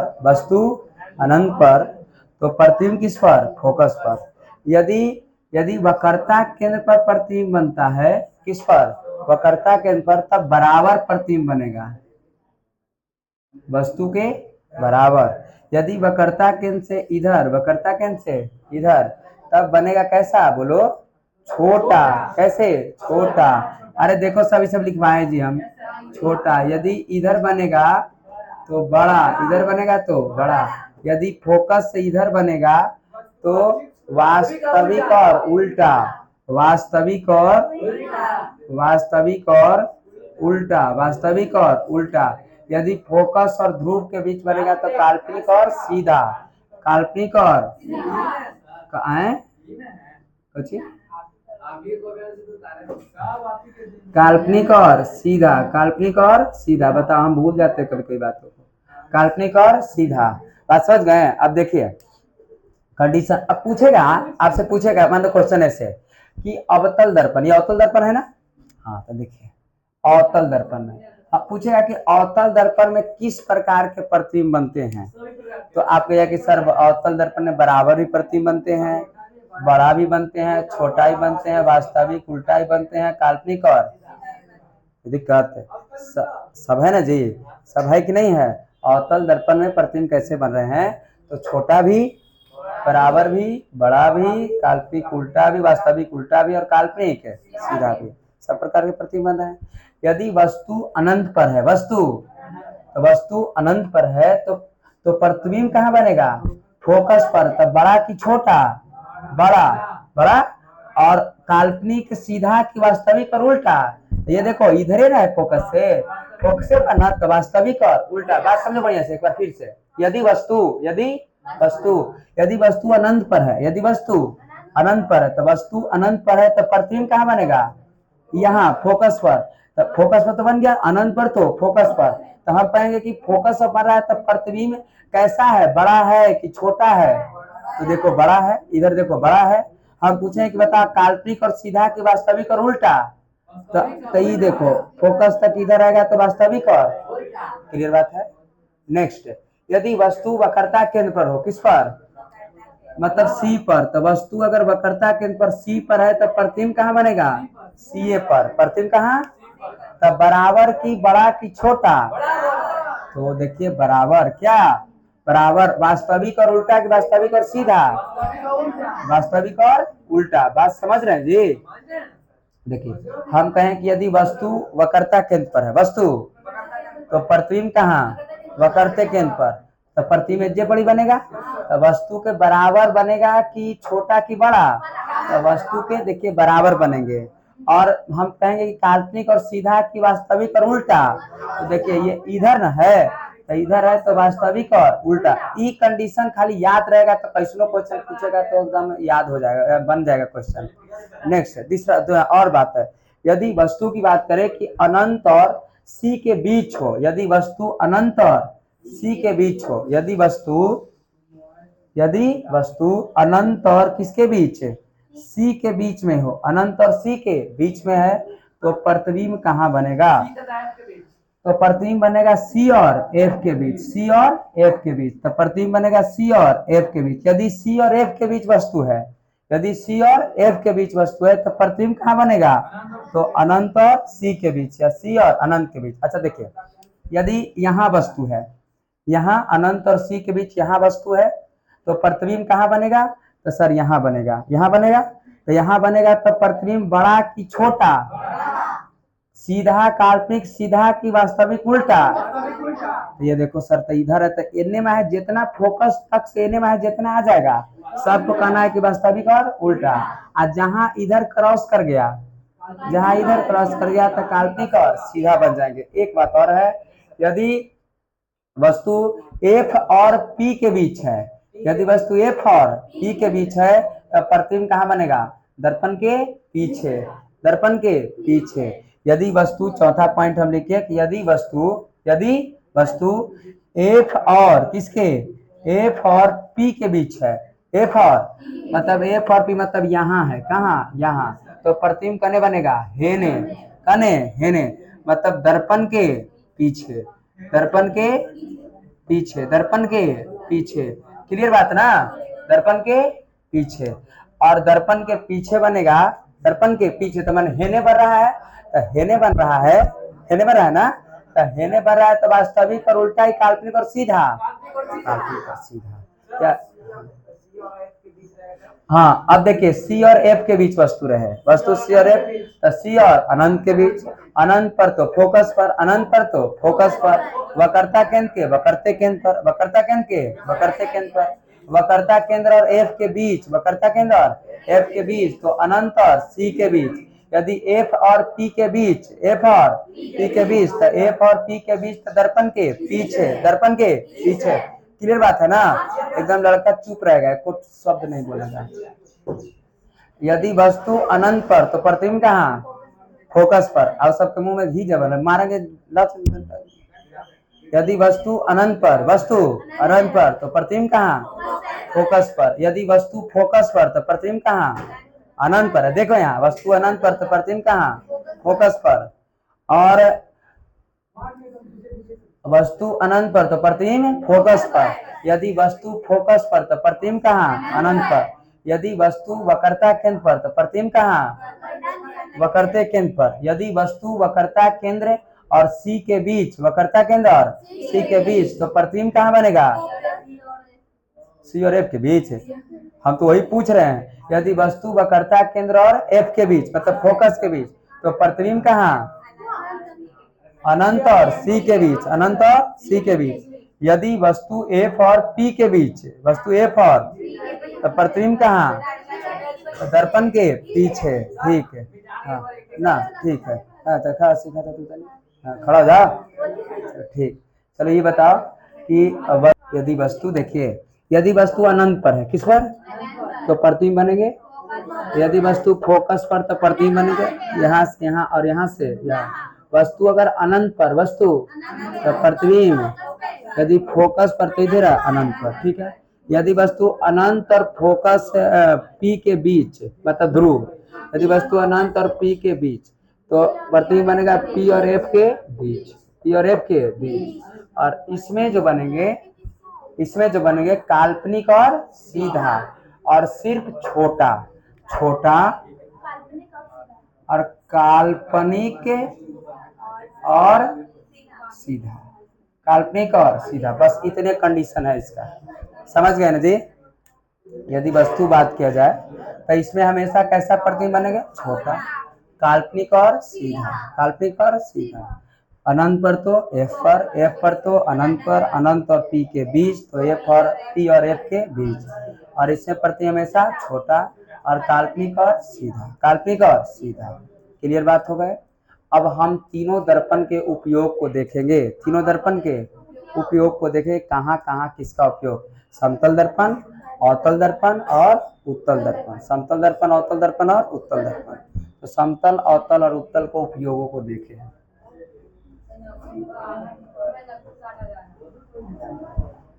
तो प्रतिबिंब किस पर? फोकस पर। यदि वक्रता केंद्र पर प्रतिबिंब बनता है, किस पर? वक्रता केंद्र पर, तब बराबर प्रतिबिंब बनेगा, वस्तु के बराबर। यदि वक्रता केंद्र से इधर, वक्रता केंद्र से इधर, तब बनेगा कैसा? बोलो, छोटा। कैसे? छोटा। अरे देखो सभी सब लिखवाए जी हम, छोटा। यदि इधर बनेगा तो बड़ा, इधर बनेगा तो बड़ा। यदि फोकस से इधर बनेगा तो वास्तविक और उल्टा, वास्तविक और उल्टा। यदि फोकस और ध्रुव के बीच बनेगा तो काल्पनिक और सीधा, काल्पनिक और काल्पनिक और सीधा, काल्पनिक और सीधा, बताओ हम भूल जाते हैं कभी कभी बातों को। काल्पनिक और सीधा, बात समझ गए। अब देखिए कंडीशन, अब पूछेगा आपसे, पूछेगा मान लो क्वेश्चन ऐसे कि अवतल दर्पण, ये अवतल दर्पण है ना, हाँ तो देखिए अवतल दर्पण में अब पूछेगा कि अवतल दर्पण में किस प्रकार के प्रतिबिंब बनते हैं, तो आप कहिए कि सर अवतल दर्पण में बराबर भी प्रतिबिंब बनते हैं, बड़ा भी बनते हैं, छोटा भी बनते हैं, वास्तविक उल्टा भी बनते हैं, काल्पनिक और दिक्कत सब है ना जी, सब है कि नहीं है। अवतल दर्पण में प्रतिबिंब कैसे बन रहे हैं, तो छोटा भी, बराबर भी, बड़ा भी, काल्पनिक उल्टा भी, वास्तविक उल्टा भी और काल्पनिक सीधा भी, सब प्रकार के प्रतिबिंब बन रहे हैं। यदि वस्तु अनंत पर है, वस्तु अनंत पर है तो प्रतिबिंब कहाँ बनेगा, फोकस पर, तब बड़ा की छोटा, बड़ा, बड़ा, और काल्पनिक सीधा की वास्तविक और उल्टा। ये देखो इधर ही ना है फोकस से ना, तो वास्तविक और उल्टा। बात समझो बढ़िया से एक बार फिर से। यदि वस्तु अनंत पर है, यदि वस्तु अनंत पर है, तो वस्तु अनंत पर है तो प्रतिबिंब कहाँ बनेगा, यहाँ फोकस पर। तो फोकस पर तो बन गया, अनंत पर तो फोकस पर। तो हम कहेंगे कि फोकस पर रहा है तो प्रतिबिंब कैसा है, बड़ा है कि छोटा है, तो देखो बड़ा है, इधर देखो बड़ा है। हम पूछे कि बता काल्पनिक और सीधा की वास्तविक और उल्टा, तो ये देखो फोकस तक इधर आएगा तो वास्तविक और, क्लियर बात है। नेक्स्ट, यदि वस्तु वक्रता केंद्र पर हो, किस पर, मतलब सी पर, तो वस्तु अगर वक्रता केंद्र पर सी पर है तो प्रतिबिंब कहाँ बनेगा, सी ए पर। प्रतिबिंब कहाँ, तब बराबर की बड़ा की छोटा, तो देखिए बराबर क्या, बराबर वास्तविक और उल्टा की वास्तविक और सीधा, वास्तविक और उल्टा। बात समझ रहे हैं जी। देखिए हम कहें कि यदि वस्तु वक्रता केंद्र पर है, वस्तु तो प्रतिबिंब कहाँ, वक्रते केंद्र पर, तो प्रतिबिंब एजे बड़ी बनेगा, तो वस्तु के बराबर बनेगा कि छोटा की बड़ा, तो वस्तु के देखिए बराबर बनेंगे। और हम कहेंगे कि काल्पनिक और सीधा की वास्तविक और उल्टा, तो देखिए ये इधर न है तो इधर है तो वास्तविक और उल्टा। ई कंडीशन खाली याद रहेगा तो कैसनो क्वेश्चन पूछेगा तो एकदम याद हो जाएगा, बन जाएगा क्वेश्चन। नेक्स्ट तीसरा और बात है, यदि वस्तु की बात करें कि अनंत और सी के बीच हो, यदि वस्तु अनंत और सी के बीच हो, यदि वस्तु अनंत और किसके बीच, सी के बीच में हो, अनंत और सी के बीच में है, तो प्रतिबिंब कहाँ बनेगा, तो प्रतिबिंब बनेगा सी और एफ के बीच, सी और एफ के बीच, तो प्रतिबिंब बनेगा सी और एफ के बीच। यदि सी और एफ के बीच वस्तु है, यदि सी और एफ के बीच वस्तु है तो प्रतिबिंब कहाँ बनेगा, तो अनंत और सी के बीच या सी और अनंत के बीच। अच्छा देखिए यदि यहाँ वस्तु है, यहाँ अनंत और सी के बीच यहाँ वस्तु है, तो प्रतिबिंब कहाँ बनेगा, तो सर यहाँ बनेगा, यहाँ बनेगा, तो यहाँ बनेगा तो प्रतिबिंब बड़ा की छोटा, सीधा काल्पनिक सीधा की वास्तविक उल्टा। तो ये देखो सर तो इधर है तो एने में है जितना फोकस तक से एने में है जितना आ जाएगा सबको कहना है कि वास्तविक और उल्टा। और जहां इधर क्रॉस कर गया, जहां इधर क्रॉस कर गया तो काल्पनिक और सीधा बन जाएंगे। एक बात और है, यदि वस्तु एफ और पी के बीच है, यदि वस्तु एफ और पी के बीच है तब प्रतिबिंब कहाँ बनेगा, दर्पण के पीछे, दर्पण के पीछे। यदि वस्तु, चौथा पॉइंट हम लिखे कि यदि वस्तु एफ और किसके, एफ और पी के बीच है, एफ और मतलब एफ और पी मतलब यहाँ है, कहाँ, यहाँ, तो प्रतिबिंब कने बनेगा, हेने, कने हेने, मतलब दर्पण के पीछे, दर्पण के पीछे, दर्पण के पीछे। क्लियर बात ना, दर्पण के पीछे। और दर्पण के पीछे बनेगा, दर्पण के पीछे तो मन हेने बन रहा है, तो हेने बन रहा है, हेने बन रहा है ना, तो हेने बन रहा है तो वास्तविक और उल्टा ही, काल्पनिक और सीधा, काल्पनिक और सीधा क्या। हाँ अब देखिए सी और एफ के बीच वस्तु रहे, वस्तु सी और एफ, तो सी और अनंत के बीच, अनंत पर तो फोकस पर, अनंत पर तो फोकस पर, वक्रता केंद्र के वक्रते केंद्र पर, वक्रता केंद्र के वक्रते केंद्र पर, वक्रता केंद्र और एफ के बीच, वक्रता केंद्र और एफ के बीच तो अनंत और सी के बीच। यदि एफ और पी के बीच, एफ और पी के बीच, तो एफ और पी के बीच तो दर्पण के पीछे, दर्पण के पीछे। क्लियर बात है ना, एकदम लड़का चुप रहेगा, कुछ शब्द नहीं बोलेगा। यदि वस्तु अनंत पर तो प्रतिबिंब कहाँ? फोकस पर। और सबके मुंह में घी जब मारेंगे। यदि वस्तु अनंत पर तो प्रतिबिंब कहाँ? फोकस पर। यदि वस्तु फोकस पर तो प्रतिबिंब कहाँ? अनंत पर है। देखो यहाँ वस्तु अनंत पर तो प्रतिबिंब कहाँ? फोकस पर। और वस्तु अनंत पर तो प्रतिबिंब फोकस पर। यदि वस्तु फोकस पर तो प्रतिबिंब कहाँ? अनंत पर। यदि वस्तु वक्रता केंद्र पर तो प्रतिबिंब कहाँ? वक्रता केंद्र पर। यदि वस्तु वक्रता केंद्र और सी के बीच, वक्रता केंद्र और सी के बीच, तो प्रतिबिंब कहाँ बनेगा? सी और एफ के बीच। हम तो वही पूछ रहे हैं। यदि वस्तु वक्रता केंद्र और एफ के बीच, मतलब फोकस के बीच, तो प्रतिबिंब कहाँ? अनंत और सी के बीच, अनंत और सी के बीच। यदि वस्तु एफ और पी के बीच, वस्तु एफ और, तो प्रतिबिंब कहाँ? दर्पण के पीछे। ठीक है, हाँ ना, ठीक है। हाँ तो सीखा था तू। हाँ, खड़ा हो जा। ठीक। चलो ये बताओ कि यदि वस्तु, देखिए यदि वस्तु अनंत पर है, किस पर? तो प्रतिबिंब बनेंगे। यदि वस्तु फोकस पर तो प्रतिबिंब बनेंगे यहाँ से यहाँ और यहाँ से यहाँ। वस्तु अगर अनंत पर, वस्तु तो प्रतिबिंब, यदि फोकस पर तो इधर अनंत पर। ठीक है। यदि वस्तु अनंत और फोकस पी के बीच, मतलब ध्रुव, यदि वस्तु अनंत और पी के बीच, तो प्रतिबिंब बनेगा पी और एफ के बीच, पी और एफ के बीच। और इसमें जो बनेंगे काल्पनिक और सीधा, और सिर्फ छोटा और काल्पनिक और सीधा, काल्पनिक और सीधा, बस इतने कंडीशन है इसका। समझ गए ना जी? यदि वस्तु बात किया जाए तो इसमें हमेशा कैसा प्रतिबिंब बनेगा? छोटा, काल्पनिक और सीधा, काल्पनिक और सीधा। अनंत पर तो एफ पर तो अनंत पर, अनंत और पी के बीच तो एफ और पी और एफ के बीच। और इसमें प्रतिबिंब हमेशा छोटा और काल्पनिक और सीधा, काल्पनिक और सीधा। क्लियर बात हो गए? अब हम तीनों दर्पण के उपयोग को देखेंगे। तीनों दर्पण के उपयोग को देखें, कहाँ कहाँ किसका उपयोग। समतल दर्पण, अवतल दर्पण और उत्तल दर्पण। समतल दर्पण, अवतल दर्पण और उत्तल दर्पण। तो समतल, अवतल और उत्तल को उपयोगों को देखें।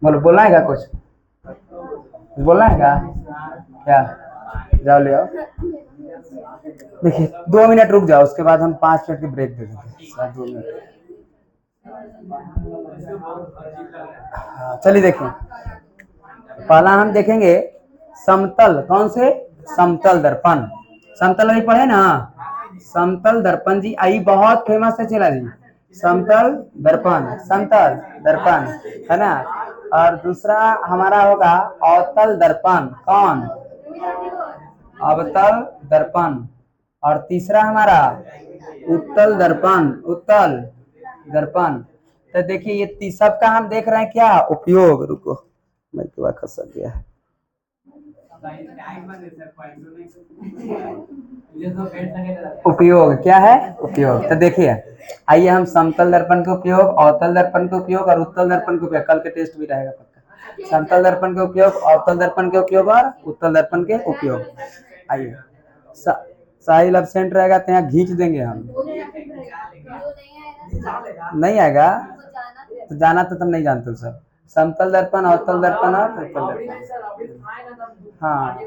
बोलना है क्या? कुछ बोलना है क्या? क्या? जाओ ले आओ। देखिए 2 मिनट रुक जाओ, उसके बाद हम 5 मिनट की ब्रेक दे देंगे। 2 मिनट। चलिए देखिए, पहला हम देखेंगे समतल। कौन से? समतल दर्पण। समतल अभी पढ़े ना? समतल दर्पण जी आई बहुत फेमस है। चला जी, समतल दर्पण, समतल दर्पण है ना। और दूसरा हमारा होगा अवतल दर्पण। कौन? अवतल दर्पण। और तीसरा हमारा उत्तल दर्पण, उत्तल दर्पण। तो देखिए ये सबका हम देख रहे हैं क्या उपयोग। रुको, मैं क्या खसक गया है। उपयोग क्या है? उपयोग तो देखिए, आइए हम समतल दर्पण के उपयोग, अवतल दर्पण के उपयोग और उत्तल दर्पण के उपयोग, कल के टेस्ट भी रहेगा पक्का। समतल दर्पण के उपयोग, अवतल दर्पण के उपयोग और उत्तल दर्पण के उपयोग। आइए, साहिल एब्सेंट रहेगा तो यहाँ खींच देंगे हम। नहीं आएगा तो जाना तो तुम नहीं जानते हो सब। समतल दर्पण, अवतल दर्पण और उत्तल दर्पण। हाँ,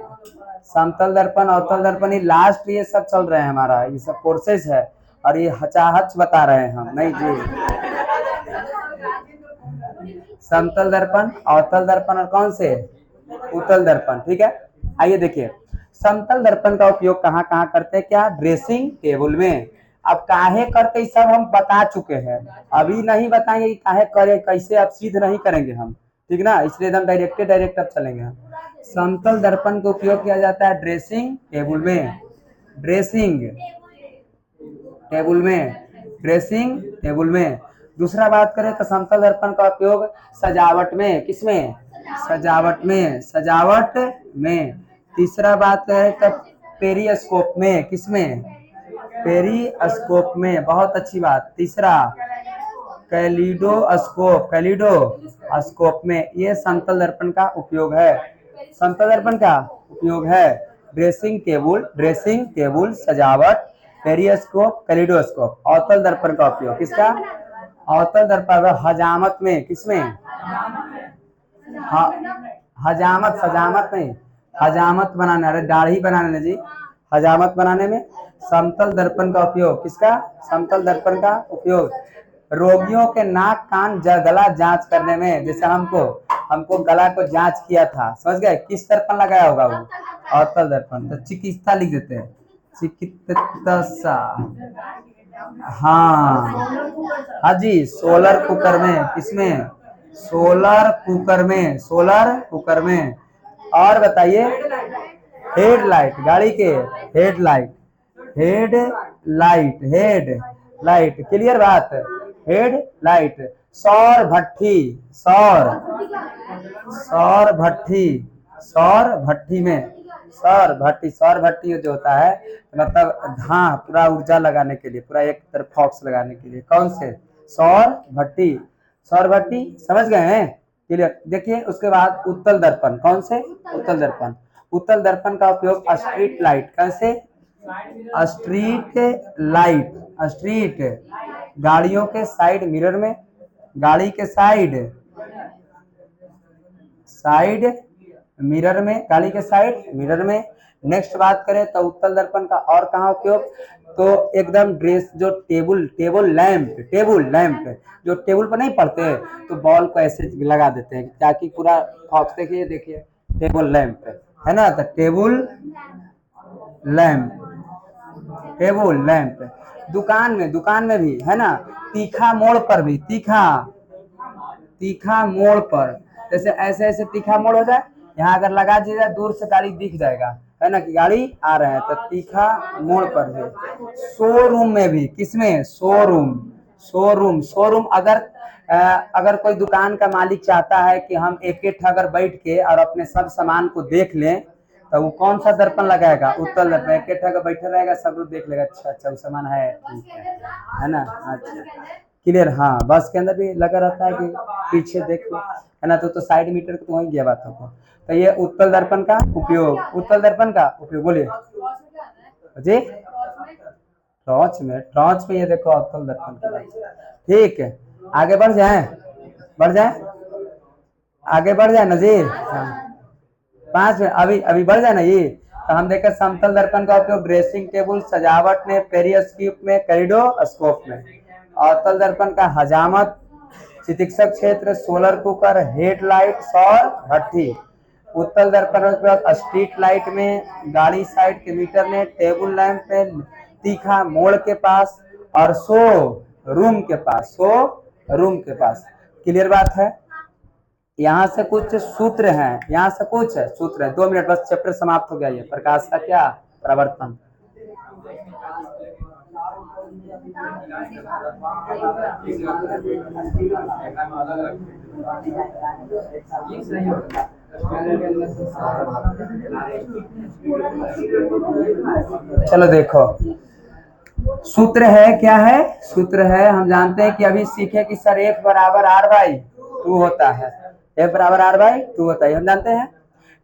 समतल दर्पण, अवतल दर्पण, ये लास्ट ये सब चल रहे हैं हमारा, ये सब कोर्सेज है। और ये हचाहच बता रहे हैं हम, नहीं जी। समतल दर्पण, अवतल दर्पण और कौन से? उत्तल दर्पण। ठीक है। आइए देखिए, समतल दर्पण का उपयोग कहाँ कहाँ करते हैं? क्या? ड्रेसिंग टेबल में। अब काहे करते सब हम बता चुके हैं, अभी नहीं बताएंगे कि काहे करे, कैसे अब सिद्ध नहीं करेंगे हम, ठीक ना। इसलिए हम डायरेक्ट अब चलेंगे हम। समतल दर्पण का उपयोग किया जाता है ड्रेसिंग टेबल में, ड्रेसिंग टेबल में, ड्रेसिंग टेबल में। दूसरा बात करें तो समतल दर्पण का उपयोग सजावट में। किसमें? सजावट में, सजावट में। तीसरा बात है तो पेरिस्कोप में। किसमें? पेरिस्कोप में, बहुत अच्छी बात। तीसरा कैलिडोस्कोप, कैलिडोस्कोप में। ये समतल दर्पण का उपयोग है, समतल दर्पण का उपयोग है। ड्रेसिंग टेबल सजावट, पेरिस्कोप, कैलिडोस्कोप। अवतल दर्पण का उपयोग किसका? अवतल दर्पण हजामत में, किसमें? हजामत, सजामत नहीं, हजामत बनाने, अरे दाढ़ी बनाने जी, हजामत बनाने में। समतल दर्पण का उपयोग किसका? समतल दर्पण का उपयोग रोगियों के नाक कान गला जांच करने में। जैसे हमको गला को जांच किया था, समझ गए? किस दर्पण लगाया होगा वो? अवतल दर्पण। तो चिकित्सा लिख देते हैं, चिकित्सा। हाँ जी, सोलर कुकर में, किसमें? सोलर कुकर में, सोलर कुकर में। और बताइए, हेडलाइट, गाड़ी के हेडलाइट, हेडलाइट, क्लियर बात? हेडलाइट। सौर भट्ठी, सौर भट्ठी में, सौर भट्टी जो होता है मतलब हाँ पूरा ऊर्जा लगाने के लिए, पूरा एक तरफ फॉक्स लगाने के लिए। कौन से? सौर भट्टी, सौर भट्टी, समझ गए हैं? क्लियर। देखिए उसके बाद उत्तल दर्पण। कौन से? उत्तल दर्पण। उत्तल दर्पण का उपयोग स्ट्रीट लाइट, कैसे? स्ट्रीट लाइट, स्ट्रीट गाड़ियों के साइड मिरर में, गाड़ी के साइड मिरर में, गाड़ी के साइड मिरर में। नेक्स्ट बात करें तो उत्तल दर्पण का और कहाँ उपयोग? तो एकदम ड्रेस जो टेबल लैंप जो टेबल पर नहीं पड़ते तो बॉल को ऐसे लगा देते हैं ताकि पूरा फॉक्स, देखिए टेबल लैंप है ना, तो टेबल लैंप। दुकान में भी है ना, तीखा मोड़ पर भी, तीखा मोड़ पर, जैसे ऐसे तीखा मोड़ हो जाए, यहाँ अगर लगा दिया जाए दूर से गाड़ी दिख जाएगा, है ना कि गाड़ी आ रहा है, तो तीखा मोड़ पर भी। शोरूम में भी, किसमें? शोरूम। अगर कोई दुकान का मालिक चाहता है कि हम एक अगर बैठ के और अपने सब सामान को देख लें, तो वो कौन सा दर्पण लगाएगा? उत्तल दर्पण। एक अगर बैठा रहेगा, सब लोग देख लेगा, अच्छा वो सामान है, ठीक है ना, अच्छा क्लियर। हाँ, बस के अंदर भी लगा रहता है कि पीछे देख लो, है ना, तो साइड मीटर तो वही गया बातों को। तो ये उत्तल दर्पण का उपयोग, बोलिए जी। टॉर्च में ये देखो उत्तल दर्पण की बात। ठीक है, आगे बढ़ जाए ना जी। हाँ, 5 में अभी बढ़ जाए ना ये। तो हम देखें समतल दर्पण का उपयोग ड्रेसिंग टेबल सजावट में, पेरिस्कोप में, कैलिडोस्कोप में। अवतल दर्पण का हजामत, चिकित्सक क्षेत्र, सोलर कुकर, हेडलाइट, सौर भट्ठी। उत्तल दर्पण का स्ट्रीट लाइट में, गाड़ी साइड के मीटर में, टेबल लैंप में, तीखा मोड़ के पास, और शोरूम के पास। क्लियर बात है? यहाँ से कुछ सूत्र हैं, 2 मिनट बस, चैप्टर समाप्त हो गया। ये प्रकाश का क्या? प्रवर्तन। चलो देखो, सूत्र है, क्या है? सूत्र है, हम जानते हैं कि अभी सीखे कि सर F बराबर R/2 होता है, F बराबर R/2 होता है, हम जानते हैं।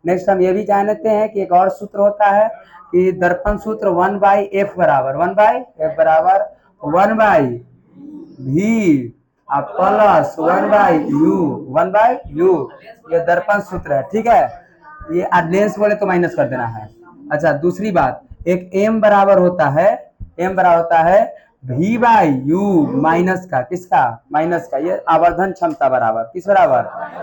नेक्स्ट हम ये भी जानते हैं कि एक और सूत्र होता है कि दर्पण सूत्र 1/F बराबर 1/V प्लस 1/U, ये दर्पण सूत्र है, ठीक है। ये लेंस बोले तो माइनस कर देना है। अच्छा, दूसरी बात, एक M बराबर होता है V/U माइनस का, किसका? माइनस का। ये आवर्धन क्षमता बराबर, किस बराबर?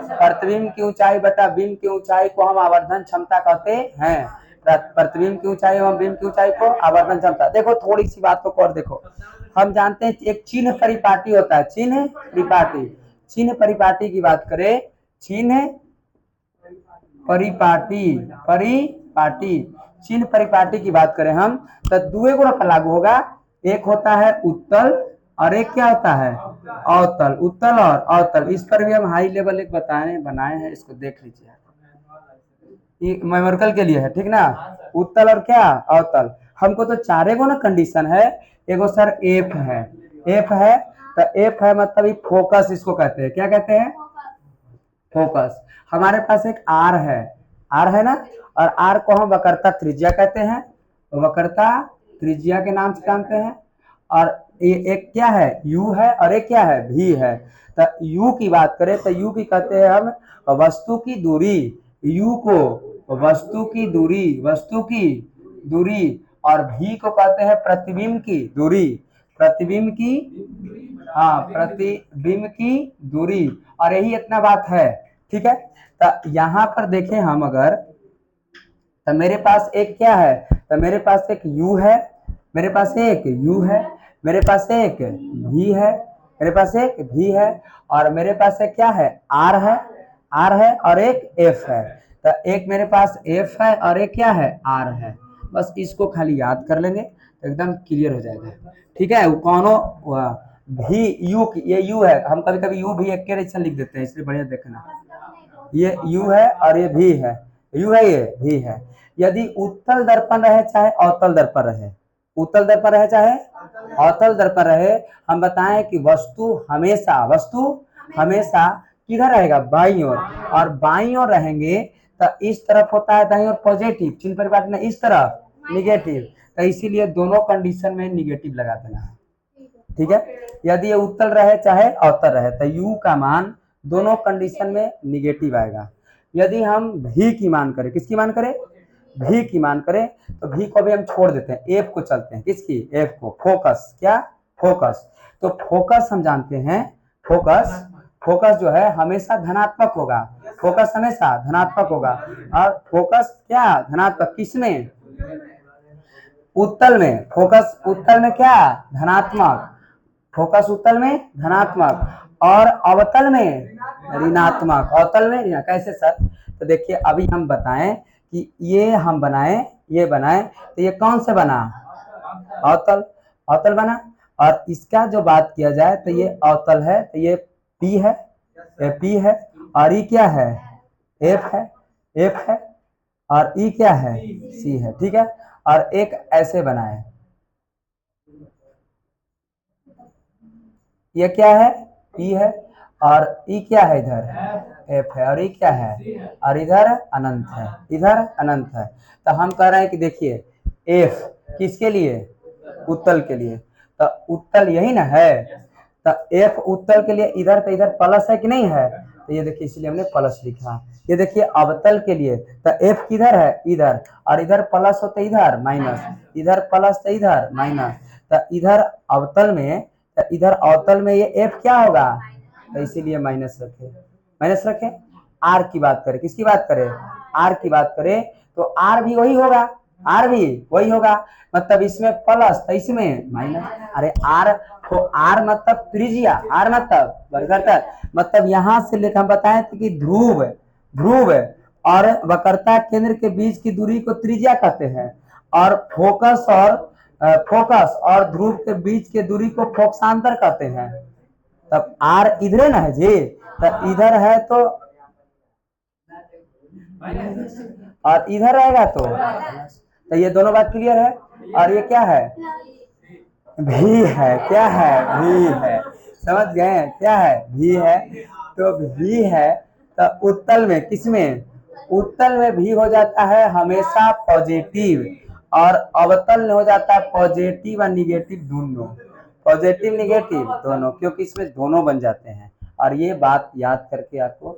प्रतिबिंब की ऊंचाई बटा बिंब की ऊंचाई को हम आवर्धन क्षमता कहते हैं। प्रतिबिंब की ऊंचाई एवं बिंब की ऊंचाई को आवर्धन क्षमता। देखो थोड़ी सी बात को और देखो, हम जानते हैं एक चिन्ह परिपाटी होता है, चिन्ह परिपाटी की बात करें, चिन्ह परिपाटी की बात करें हम, तो दुए गुण पर लागू होगा। एक होता है उत्तल और एक क्या होता है? अवतल। उत्तल और अवतल, इस पर भी हम हाई लेवल एक बनाए हैं, इसको देख लीजिए, ये मेमोरिकल के लिए है, ठीक ना। उत्तल और क्या? अवतल। हमको तो चारे को ना कंडीशन है। एगो सर एफ है, तो एफ है मतलब फोकस, इसको कहते हैं, क्या कहते हैं? फोकस। हमारे पास एक आर है, आर है ना, और आर को हम वक्रता त्रिज्या कहते हैं, वक्रता त्रिज्या के नाम से जानते हैं। और ये एक क्या है, यू है, और एक क्या है, भी है। तो यू की बात करें तो यू की कहते हैं हम वस्तु की दूरी, यू को वस्तु की दूरी, वस्तु की दूरी, और भी को कहते हैं प्रतिबिंब की दूरी, प्रतिबिंब की, हाँ प्रतिबिंब की दूरी। और यही इतना बात है, ठीक है। तो यहाँ पर देखें हम अगर, तो मेरे पास एक क्या है, तो मेरे पास एक u है, मेरे पास एक u है, मेरे पास एक v है, मेरे पास एक v है, और मेरे पास एक क्या है, r है, r है, और एक f है। तो एक मेरे पास f है और एक क्या है, r है। बस इसको खाली याद कर लेंगे तो एकदम क्लियर हो जाएगा, ठीक है। वो कौनो भी u, ये u है, हम कभी कभी u भी एक के जैसा लिख देते हैं, इसलिए बढ़िया देखना, ये u है और ये v है, u है, ये v है। यदि उत्तल दर्पण रहे चाहे अवतल दर्पण रहे, उत्तल दर्पण रहे चाहे अवतल दर्पण रहे, हम बताएं कि वस्तु हमेशा किधर रहेगा, बाईं ओर, और बाईं ओर रहेंगे तो इस तरफ होता है दाईं ओर पॉजिटिव चिन्ह परिवर्तन, इस तरफ निगेटिव, तो इसीलिए दोनों कंडीशन में निगेटिव लगा देना है, ठीक है। यदि ये उत्तल रहे चाहे अवतल रहे तो u का मान दोनों कंडीशन में निगेटिव आएगा। यदि हम v की मान करें, किसकी मान करें, v की मान करें, तो v को भी हम छोड़ देते हैं, f को चलते हैं, किसकी, f को, फोकस, क्या, फोकस। तो फोकस हम जानते हैं, फोकस जो है हमेशा धनात्मक होगा, फोकस हमेशा धनात्मक होगा, और फोकस क्या धनात्मक, किसमें, उत्तल में, फोकस उत्तल में क्या धनात्मक, फोकस उत्तल में धनात्मक, और अवतल में ऋणात्मक, अवतल में ऋणात्मक। कैसे सर, तो देखिए अभी हम बताएं कि ये हम बनाएं, ये बनाएं, तो ये कौन से बना, अवतल, अवतल बना। और इसका जो बात किया जाए तो ये अवतल है, तो ये P है, ये P है, और ये क्या है, F है, F है, और E क्या है, C है, ठीक है। और एक ऐसे बनाए, ये क्या है, P है, और E क्या है, इधर F है, और E क्या है, और इधर अनंत है, इधर अनंत है। तो हम कह रहे हैं कि देखिए F किसके लिए, उत्तल के लिए, तो उत्तल यही ना है, तो F उत्तल के लिए इधर, तो इधर प्लस है कि नहीं है, तो ये देखिए इसलिए हमने प्लस लिखा। ये देखिए अवतल के लिए तो F किधर है, इधर, और इधर प्लस हो तो इधर माइनस, इधर प्लस तो इधर माइनस, तो इधर अवतल में, तो इधर अवतल में ये F क्या होगा, तो इसीलिए माइनस रखे, माइनस रखे। R की बात करें, किसकी बात करें, R की बात करें, तो R भी वही होगा, R भी वही होगा, मतलब इसमें प्लस तो इसमें माइनस। अरे R तो R मतलब त्रिज्या, R मतलब वर्गता, मतलब यहाँ से लेकर हम बताए थे कि ध्रुव और वक्रता केंद्र के बीच की दूरी को त्रिज्या कहते हैं, और फोकस और ध्रुव के बीच के दूरी को फोकसांतर कहते हैं। तब R इधर ना है जी, तो इधर है तो, और इधर रहेगा तो ये दोनों बात क्लियर है। और ये क्या है, भी है, क्या है, भी है, समझ गए, क्या है, भी है। तो भी है तो उत्तल में, किसमें, उत्तल में भी हो जाता है हमेशा पॉजिटिव, और अवतल में हो जाता है पॉजिटिव और निगेटिव दोनों, पॉजिटिव निगेटिव दोनों, क्योंकि इसमें दोनों बन जाते हैं। और ये बात याद करके आपको,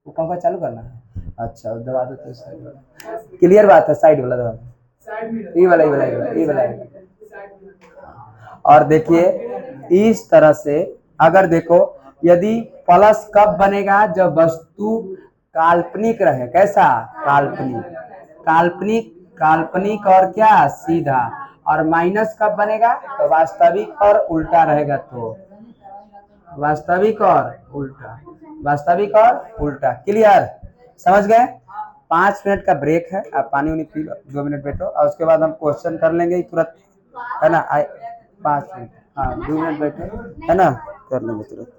वो पंखा चालू करना है, अच्छा दबा दो तो साइड वाला, क्लियर बात है, साइड वाला दबा दो, ये वाला, ये वाला, ये वाला, ये वाला। और देखिए इस तरह से, अगर देखो यदि प्लस कब बनेगा, जब वस्तु काल्पनिक रहे, कैसा, काल्पनिक, काल्पनिक, काल्पनिक और क्या सीधा। और माइनस कब बनेगा, तो वास्तविक और उल्टा रहेगा, तो वास्तविक और उल्टा, वास्तविक और उल्टा, क्लियर, समझ गए। 5 मिनट का ब्रेक है, आप पानी उनी पी लो, 2 मिनट बैठो, और उसके बाद हम क्वेश्चन कर लेंगे तुरंत, है ना। 5 मिनट, हाँ 2 मिनट बैठे, है ना, कर लेंगे तुरंत।